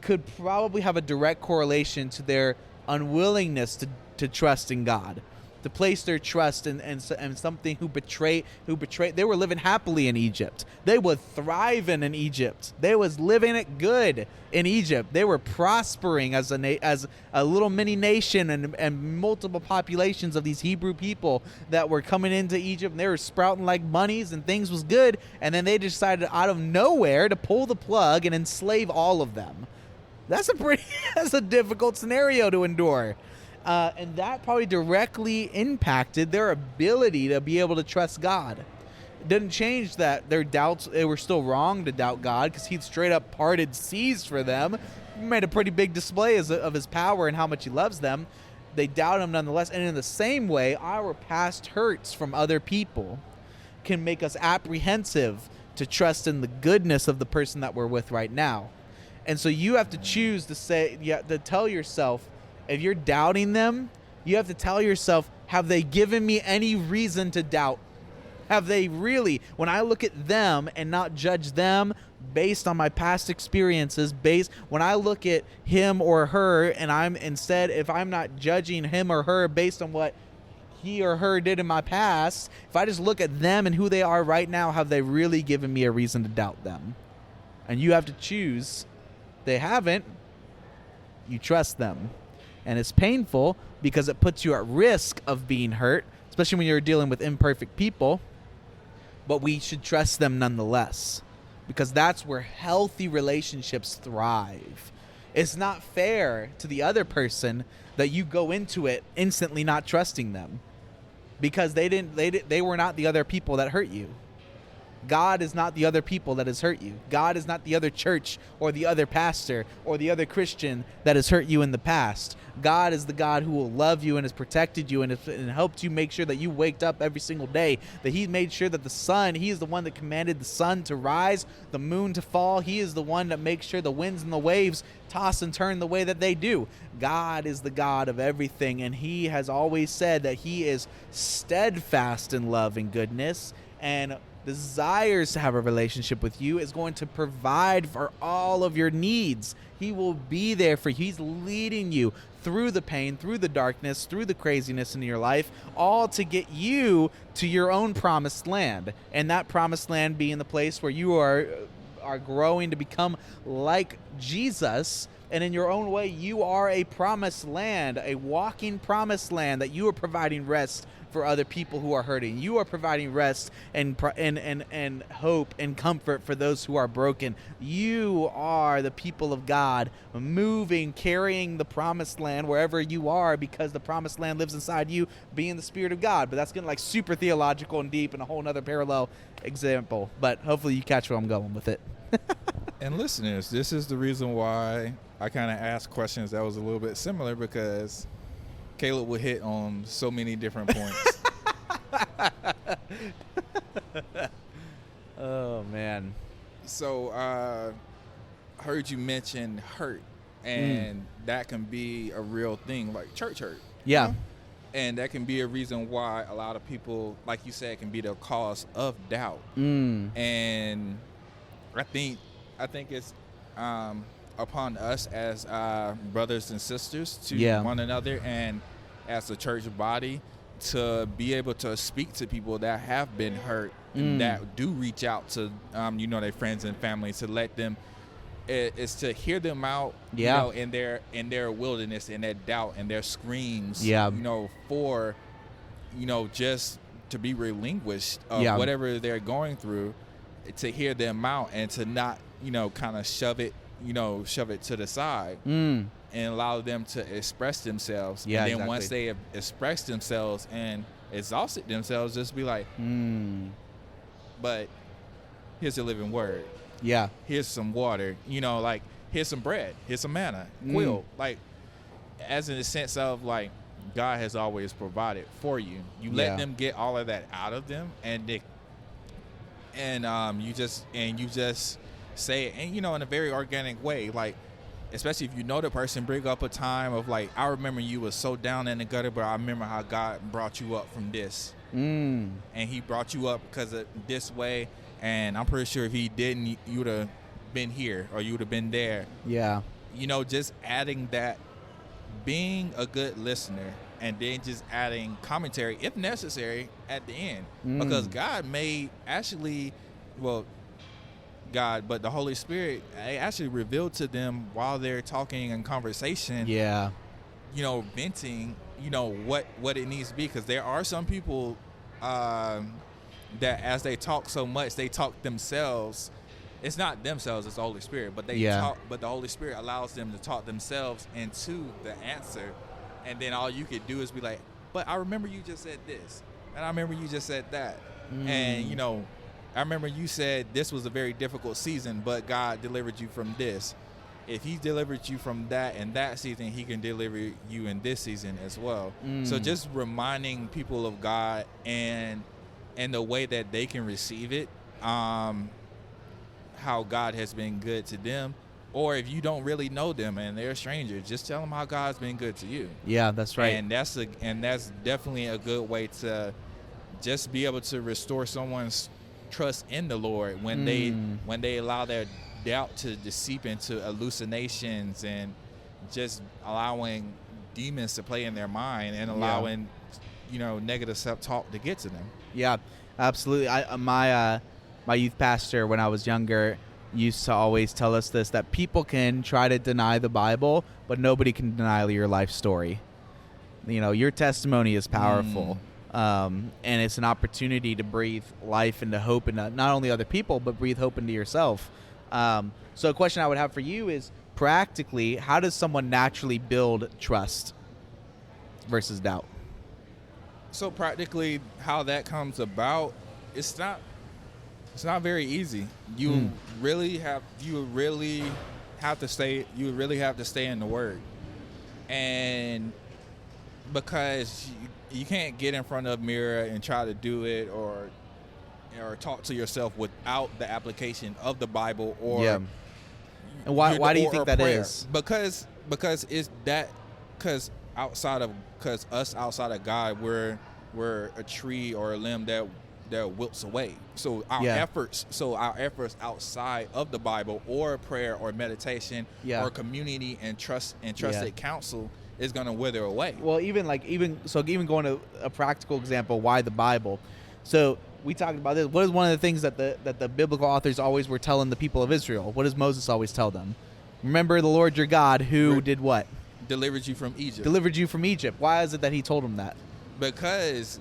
could probably have a direct correlation to their unwillingness to trust in God, to place their trust in something who betrayed. They were living happily in Egypt. They were thriving in Egypt. They was living it good in Egypt. They were prospering as a little mini nation and multiple populations of these Hebrew people that were coming into Egypt, and they were sprouting like bunnies and things was good. And then they decided out of nowhere to pull the plug and enslave all of them. That's a difficult scenario to endure. And that probably directly impacted their ability to be able to trust God. It didn't change that their doubts, they were still wrong to doubt God, because he straight up parted seas for them. He made a pretty big display of his power and how much he loves them. They doubt him nonetheless. And in the same way, our past hurts from other people can make us apprehensive to trust in the goodness of the person that we're with right now. And so you have to choose to tell yourself, if you're doubting them, you have to tell yourself, have they given me any reason to doubt? Have they really, when I look at them and not judge them based on my past experiences, when I look at him or her and if I'm not judging him or her based on what he or her did in my past, if I just look at them and who they are right now, have they really given me a reason to doubt them? And you have to choose. They haven't. You trust them. And it's painful because it puts you at risk of being hurt, especially when you're dealing with imperfect people. But we should trust them nonetheless, because that's where healthy relationships thrive. It's not fair to the other person that you go into it instantly not trusting them, because they were not the other people that hurt you. God is not the other people that has hurt you. God is not the other church or the other pastor or the other Christian that has hurt you in the past. God is the God who will love you and has protected you and helped you make sure that you waked up every single day, that he made sure that the sun, he is the one that commanded the sun to rise, the moon to fall. He is the one that makes sure the winds and the waves toss and turn the way that they do. God is the God of everything, and he has always said that he is steadfast in love and goodness, and desires to have a relationship with you, is going to provide for all of your needs. He will be there for you. He's leading you through the pain, through the darkness, through the craziness in your life, all to get you to your own promised land. And that promised land being the place where you are growing to become like Jesus. And in your own way, you are a promised land, a walking promised land, that you are providing rest for other people who are hurting. You are providing rest and hope and comfort for those who are broken. You are the people of God, moving, carrying the promised land wherever you are, because the promised land lives inside you, being the Spirit of God. But that's getting like super theological and deep and a whole nother parallel example. But hopefully you catch where I'm going with it. And listeners, this is the reason why I kind of asked questions that was a little bit similar, because Caleb will hit on so many different points. Oh, man. So heard you mention hurt, and that can be a real thing, like church hurt. Yeah. You know? And that can be a reason why a lot of people, like you said, can be the cause of doubt. And I think it's upon us as brothers and sisters to one another and as a church body to be able to speak to people that have been hurt and that do reach out to their friends and family, to let them is to hear them out in their wilderness and their doubt and their screams for just to be relinquished of whatever they're going through, to hear them out and to not kind of shove it to the side and allow them to express themselves. And then once they have expressed themselves and exhausted themselves, just be like, but here's the living word. Yeah. Here's some water. Like, here's some bread. Here's some manna. Quill. Like, as in the sense of, like, God has always provided for you. You let them get all of that out of them, and you just say it, and in a very organic way, like, especially if you know the person, bring up a time of like, I remember you was so down in the gutter, but I remember how God brought you up from this. And he brought you up because of this way. And I'm pretty sure if he didn't, you would have been here or you would have been there. Yeah. You know, just adding that, being a good listener, and then just adding commentary, if necessary, at the end. Because God made but the Holy Spirit actually revealed to them while they're talking in conversation. Yeah. You know, venting, you know, what it needs to be. Because there are some people that as they talk so much, they talk themselves. It's not themselves, it's the Holy Spirit. But but the Holy Spirit allows them to talk themselves into the answer. And then all you could do is be like, but I remember you just said this. And I remember you just said that. And, you know, I remember you said this was a very difficult season, but God delivered you from this. If he delivered you from that in that season, he can deliver you in this season as well. So just reminding people of God and the way that they can receive it, how God has been good to them. Or if you don't really know them and they're a stranger, just tell them how God's been good to you. Yeah, that's right. And that's definitely a good way to just be able to restore someone's trust in the Lord when they allow their doubt to seep into hallucinations and just allowing demons to play in their mind and allowing you know, negative self-talk to get to them. Yeah, absolutely. My youth pastor when I was younger used to always tell us this, that people can try to deny the Bible, but nobody can deny your life story. You know, your testimony is powerful. And it's an opportunity to breathe life into hope into not only other people, but breathe hope into yourself. So a question I would have for you is, practically, how does someone naturally build trust versus doubt? So practically how that comes about, it's not very easy. You really have to stay in the Word. And because you can't get in front of a mirror and try to do it or talk to yourself without the application of the Bible or And why do you think that prayer. is? Because outside of God, we're a tree or a limb that wilts away. So our efforts outside of the Bible or prayer or meditation or community and trusted counsel is going to wither away. Well, even going to a practical example, why the Bible? So we talked about this. What is one of the things that the biblical authors always were telling the people of Israel? What does Moses always tell them? Remember the Lord your God who did what? Delivered you from Egypt. Delivered you from Egypt. Why is it that he told them that? Because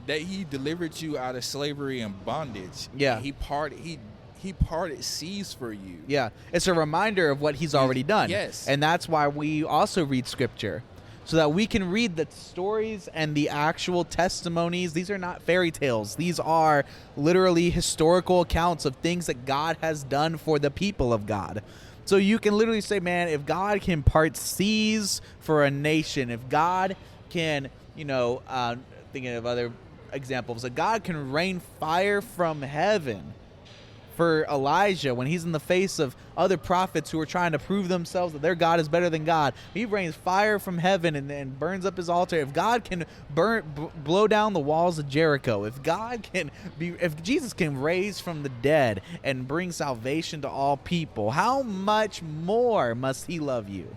that he delivered you out of slavery and bondage. Yeah. He parted seas for you. Yeah. It's a reminder of what he's already done. Yes. And that's why we also read scripture, so that we can read the stories and the actual testimonies. These are not fairy tales. These are literally historical accounts of things that God has done for the people of God. So you can literally say, man, if God can part seas for a nation, if God can, thinking of other examples, that God can rain fire from heaven for Elijah when he's in the face of other prophets who are trying to prove themselves that their God is better than God. He rains fire from heaven and burns up his altar. If God can blow down the walls of Jericho, if Jesus can raise from the dead and bring salvation to all people, how much more must he love you?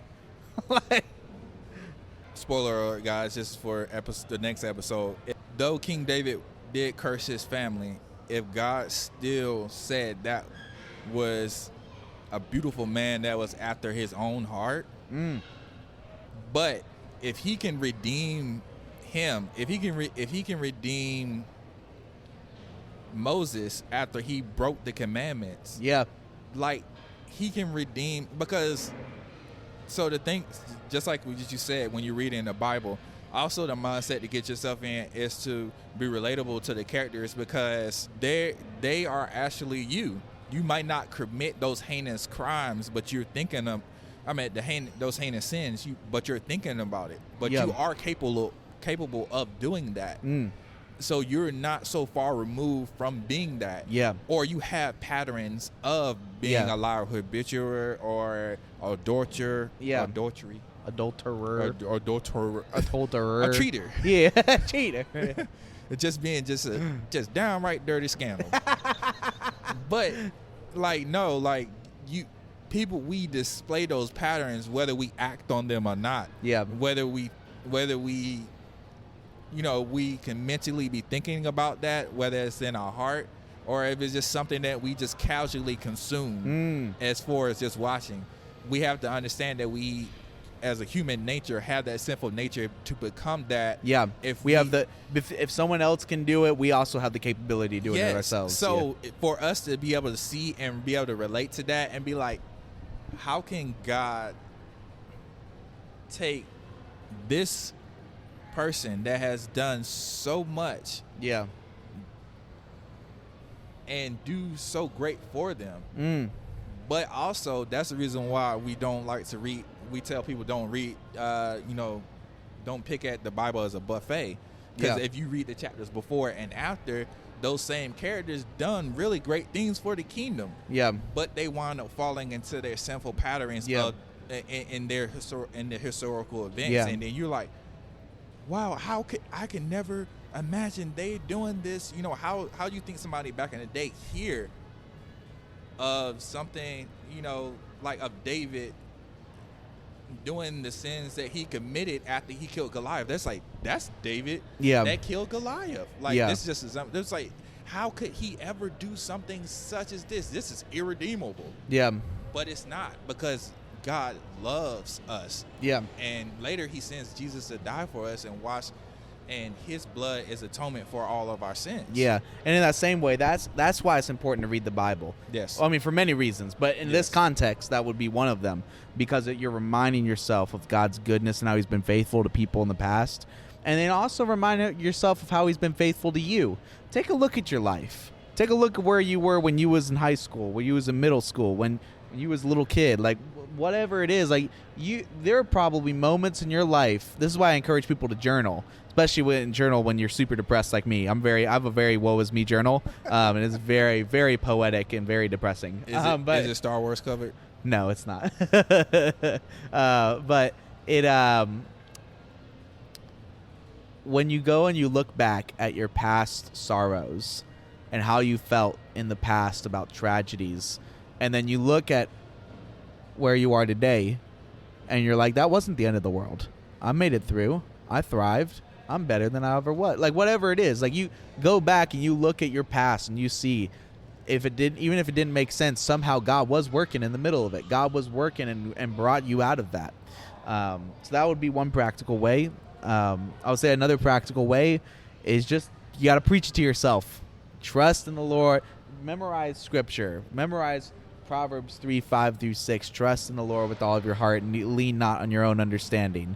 Spoiler alert, guys, just for the next episode. Though King David did curse his family, if God still said that was a beautiful man that was after his own heart, but if he can redeem him, if he can redeem Moses after he broke the commandments, like he can redeem, because so the thing, just like what you said, when you read in the Bible, also the mindset to get yourself in is to be relatable to the characters, because they are actually you. You might not commit those heinous crimes, but you're thinking of, those heinous sins, but you're thinking about it. But you are capable of doing that. So you're not so far removed from being that. Yeah. Or you have patterns of being a liar, habitual, or adulterer. Yeah. Adultery. Adulterer. Adulterer. A cheater. Yeah, cheater. Just being just downright dirty scandal. But we display those patterns whether we act on them or not. Yeah. Whether we we can mentally be thinking about that, whether it's in our heart or if it's just something that we just casually consume as far as just watching. We have to understand that we, as a human nature, have that sinful nature to become that. Yeah. If someone else can do it, we also have the capability of doing it ourselves. So for us to be able to see and be able to relate to that and be like, how can God take this person that has done so much and do so great for them? But also, that's the reason why we don't like to read. We tell people don't read, don't pick at the Bible as a buffet. Because if you read the chapters before and after, those same characters done really great things for the kingdom. Yeah. But they wind up falling into their sinful patterns in their historical events. Yeah. And then you're like, wow, I can never imagine they doing this. How do you think somebody back in the day here of something, like of David doing the sins that he committed after he killed Goliath? That's David that killed Goliath. This just is, it's like, how could he ever do something such as this? This is irredeemable. Yeah. But it's not, because God loves us. Yeah. And later he sends Jesus to die for us and wash, and his blood is atonement for all of our sins. Yeah. And in that same way, that's why it's important to read the Bible. Yes. I mean, for many reasons, but in this context, that would be one of them, because you're reminding yourself of God's goodness and how he's been faithful to people in the past. And then also remind yourself of how he's been faithful to you. Take a look at your life. Take a look at where you were when you was in high school, when you was in middle school, when you was a little kid, like whatever it is, there are probably moments in your life. This is why I encourage people to journal, especially when you're super depressed like me. I have a very woe is me journal, and it's very, very poetic and very depressing. Is it Star Wars covered? No, it's not. But it when you go and you look back at your past sorrows and how you felt in the past about tragedies, and then you look at where you are today and you're like, that wasn't the end of the world. I made it through. I thrived. I'm better than I ever was. Like, whatever it is, like, you go back and you look at your past and you see, even if it didn't make sense, somehow God was working in the middle of it. God was working and brought you out of that. So that would be one practical way. I would say another practical way is just, you got to preach it to yourself. Trust in the Lord. Memorize scripture. Memorize Proverbs 3:5-6. Trust in the Lord with all of your heart and lean not on your own understanding.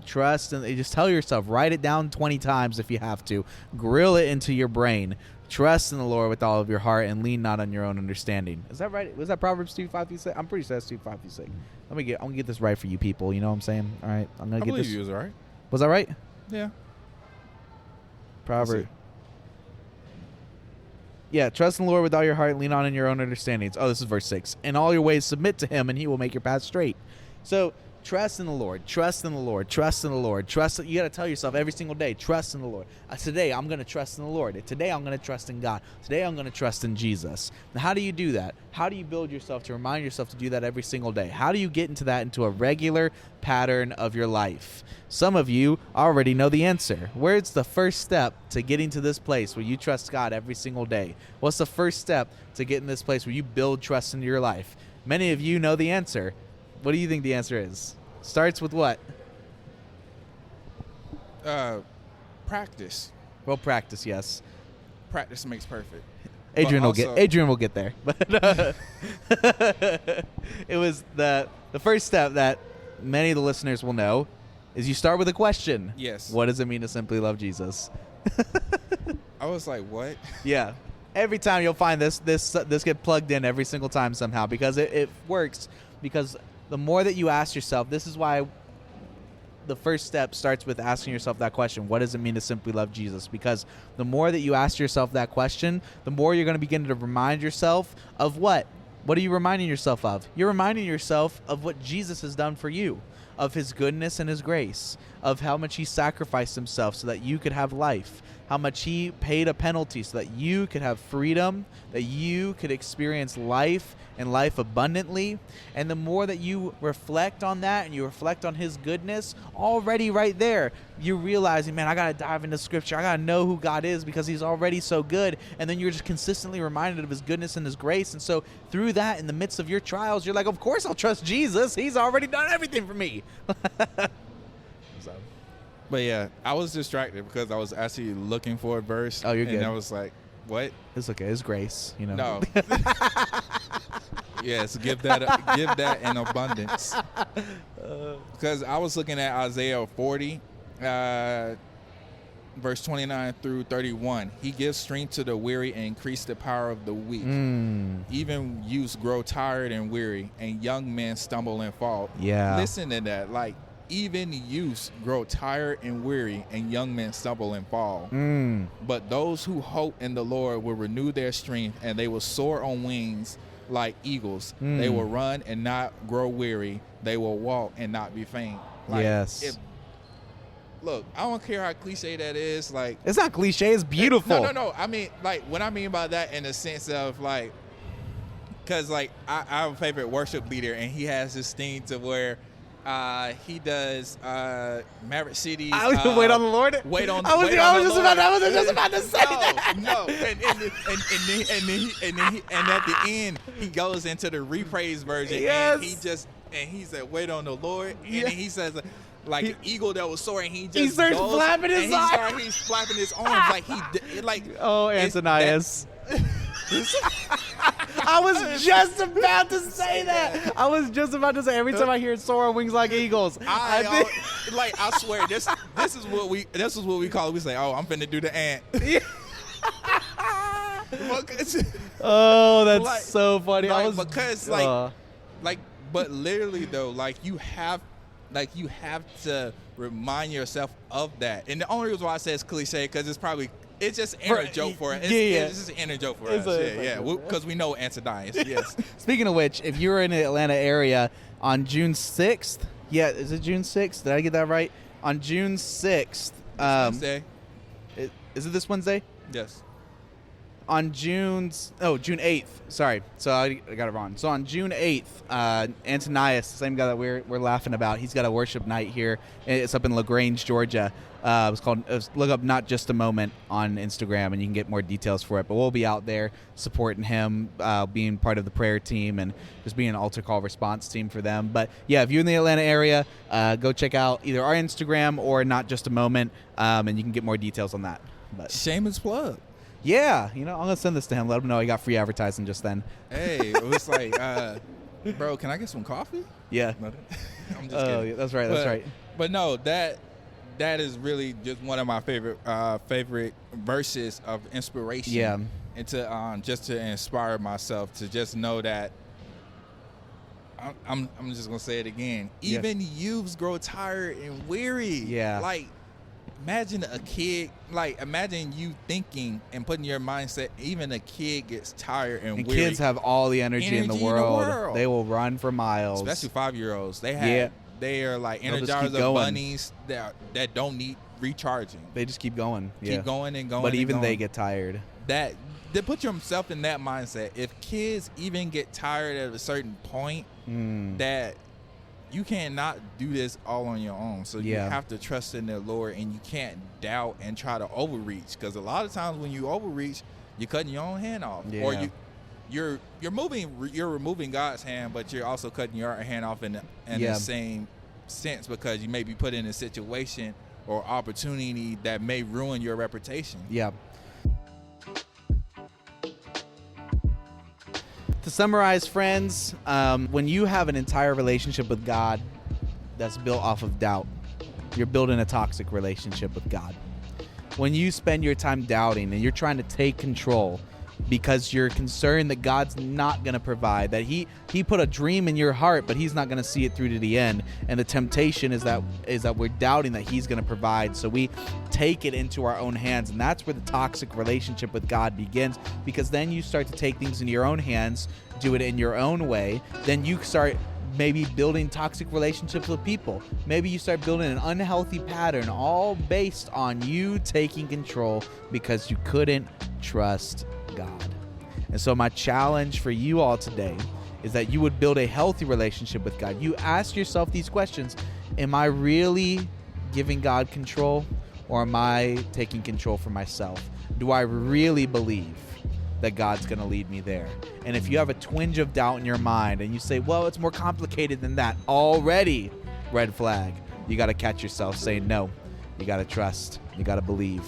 Trust, and just tell yourself, write it down 20 times if you have to. Grill it into your brain. Trust in the Lord with all of your heart and lean not on your own understanding. Is that right? Was that Proverbs 2:5-6? I'm pretty sure that's 2:5-6. I'm gonna get this right for you people. You know what I'm saying? All right, I'm gonna get this. I believe you was right. Was that right? Yeah. Proverbs. Yeah, trust in the Lord with all your heart and lean on in your own understandings. Oh, this is verse 6. In all your ways submit to him, and he will make your path straight. So trust in the Lord. Trust in the Lord. Trust in the Lord. Trust. You got to tell yourself every single day, trust in the Lord. Today, I'm going to trust in the Lord. Today, I'm going to trust in God. Today, I'm going to trust in Jesus. Now, how do you do that? How do you build yourself to remind yourself to do that every single day? How do you get into a regular pattern of your life? Some of you already know the answer. Where's the first step to getting to this place where you trust God every single day? What's the first step to getting this place where you build trust into your life? Many of you know the answer. What do you think the answer is? Starts with what? Practice. Well, practice, yes. Practice makes perfect. Adrian will get there. But it was the first step that many of the listeners will know is you start with a question. Yes. What does it mean to simply love Jesus? I was like, what? Yeah. Every time you'll find this get plugged in every single time somehow, because it works. Because the more that you ask yourself, this is why the first step starts with asking yourself that question. What does it mean to simply love Jesus? Because the more that you ask yourself that question, the more you're going to begin to remind yourself of what? What are you reminding yourself of? You're reminding yourself of what Jesus has done for you, of his goodness and his grace, of how much he sacrificed himself so that you could have life, how much he paid a penalty so that you could have freedom, that you could experience life and life abundantly. And the more that you reflect on that and you reflect on his goodness, already right there, you're realizing, man, I got to dive into scripture. I got to know who God is because he's already so good. And then you're just consistently reminded of his goodness and his grace. And so through that, in the midst of your trials, you're like, of course I'll trust Jesus. He's already done everything for me. So. But yeah, I was distracted because I was actually looking for a verse. Oh, you're good. And I was like, what? It's okay. It's grace, you know. No. Yes, give that in abundance. Because I was looking at Isaiah 40, verse 29 through 31. He gives strength to the weary and increase the power of the weak. Even youths grow tired and weary, and young men stumble and fall. Yeah. Listen to that. Like, even youths grow tired and weary, and young men stumble and fall. But those who hope in the Lord will renew their strength, and they will soar on wings like eagles. They will run and not grow weary. They will walk and not be faint. Like, yes. Look, I don't care how cliche that is. Like, it's not cliche. It's beautiful. No. I mean, like, what I mean by that in the sense of, like, because, like, I have a favorite worship leader, and he has this thing to where he does Maverick City. I was wait on the Lord. I was just about to say that. No, and at the end he goes into the rephrase version. Yes. And he said, "Wait on the Lord," and then he says, like an eagle that was soaring. He starts flapping his arms. He's flapping his arms Oh, Ananias. I was just about to say that. I was just about to say every time I hear soar on wings like eagles. I swear this is what we call it. We say, "Oh, I'm finna do the ant." Oh, that's so funny. But literally though, you have to remind yourself of that. And the only reason why I say it's cliche because it's just an inner joke for us. It's just an inner joke for us. Because we know Ananias. Yes. Speaking of which, if you're in the Atlanta area on June 6th, is it June 6th? Did I get that right? On June 6th. Wednesday. Is it this Wednesday? Yes. On June 8th. Sorry. So I got it wrong. So on June 8th, Ananias, the same guy that we're laughing about, he's got a worship night here. It's up in LaGrange, Georgia. Look up Not Just a Moment on Instagram, and you can get more details for it. But we'll be out there supporting him, being part of the prayer team, and just being an altar call response team for them. But yeah, if you're in the Atlanta area, go check out either our Instagram or Not Just a Moment, and you can get more details on that. But shameless plug. Yeah, I'm gonna send this to him. Let him know I got free advertising just then. Hey, it was like, bro, can I get some coffee? Yeah. I'm just kidding. Yeah, that's right. That's right. But no, that is really just one of my favorite verses of inspiration. Yeah. And to just to inspire myself to just know that I'm just gonna say it again. Even youths grow tired and weary. Yeah. Like, imagine a kid. Like, imagine you thinking and putting your mindset. Even a kid gets tired and weary. Kids have all the energy in the world. They will run for miles. Especially 5-year-olds. They are like energizer bunnies that don't need recharging. They just keep going. Keep going and going. But even going. they get tired. They put yourself in that mindset. If kids even get tired at a certain point, that you cannot do this all on your own. So you have to trust in the Lord, and you can't doubt and try to overreach. Because a lot of times when you overreach, you're cutting your own hand off, or you're removing God's hand, but you're also cutting your hand off in the same sense, because you may be put in a situation or opportunity that may ruin your reputation. Yeah. To summarize, friends, when you have an entire relationship with God that's built off of doubt, you're building a toxic relationship with God. When you spend your time doubting and you're trying to take control, because you're concerned that God's not going to provide, that he put a dream in your heart, but he's not going to see it through to the end. And the temptation is that we're doubting that he's going to provide. So we take it into our own hands, and that's where the toxic relationship with God begins, because then you start to take things into your own hands, do it in your own way. Then you start maybe building toxic relationships with people. Maybe you start building an unhealthy pattern, all based on you taking control because you couldn't trust God. And so my challenge for you all today is that you would build a healthy relationship with God. You ask yourself these questions: am I really giving God control, or am I taking control for myself? Do I really believe that God's going to lead me there? And if you have a twinge of doubt in your mind and you say, well, it's more complicated than that, already red flag. You got to catch yourself saying, no, you got to trust, you got to believe,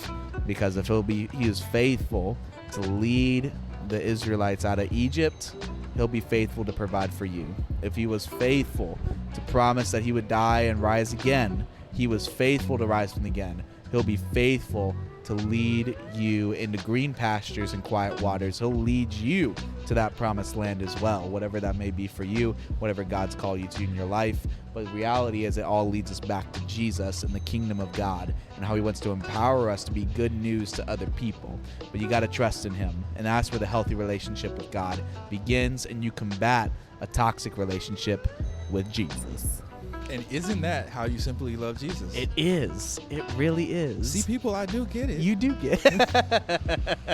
because if he is faithful to lead the Israelites out of Egypt, he'll be faithful to provide for you. If he was faithful to promise that he would die and rise again, he was faithful to rise from again. He'll be faithful to lead you into green pastures and quiet waters. He'll lead you to that promised land as well, whatever that may be for you, whatever God's called you to in your life. But the reality is it all leads us back to Jesus and the kingdom of God and how he wants to empower us to be good news to other people. But you got to trust in him, and that's where the healthy relationship with God begins, and you combat a toxic relationship with Jesus. And isn't that how you simply love Jesus? It is. It really is. See, people, I do get it. You do get it.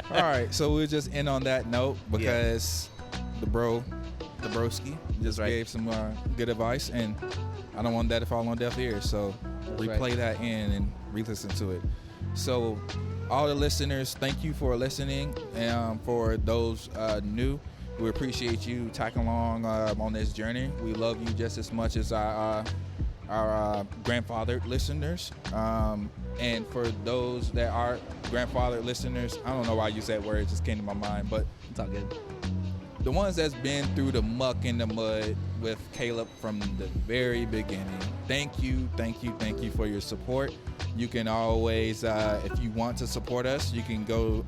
All right, so we'll just end on that note, because the broski just gave some good advice, and I don't want that to fall on deaf ears. So replay that in and re-listen to it. So all the listeners, thank you for listening, and for those new, we appreciate you tagging along on this journey. We love you just as much as our grandfathered listeners. And for those that are grandfathered listeners, I don't know why I use that word, it just came to my mind, but It's all good. the ones that's been through the muck and the mud with Caleb from the very beginning, thank you for your support. You can always, if you want to support us, you can go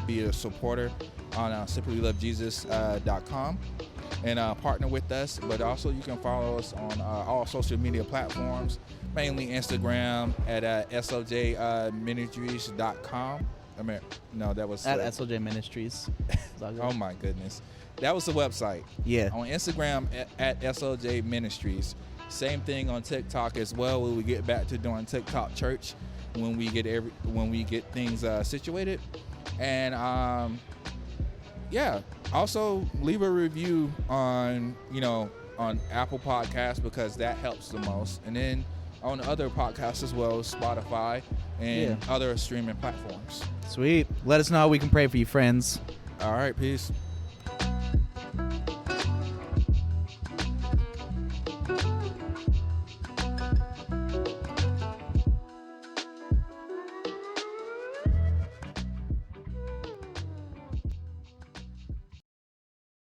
be a supporter on simplylovejesus.com and partner with us. But also you can follow us on all social media platforms, mainly Instagram at SLJministries.com. I mean, no, that was At SLJ Ministries. Oh my goodness, that was the website. Yeah. On Instagram at SLJ Ministries. Same thing on TikTok as well. We will get back to doing TikTok church when we get things situated. And also leave a review on Apple Podcasts, because that helps the most. And then on other podcasts as well, Spotify and other streaming platforms. Sweet. Let us know how we can pray for you, friends. All right, peace.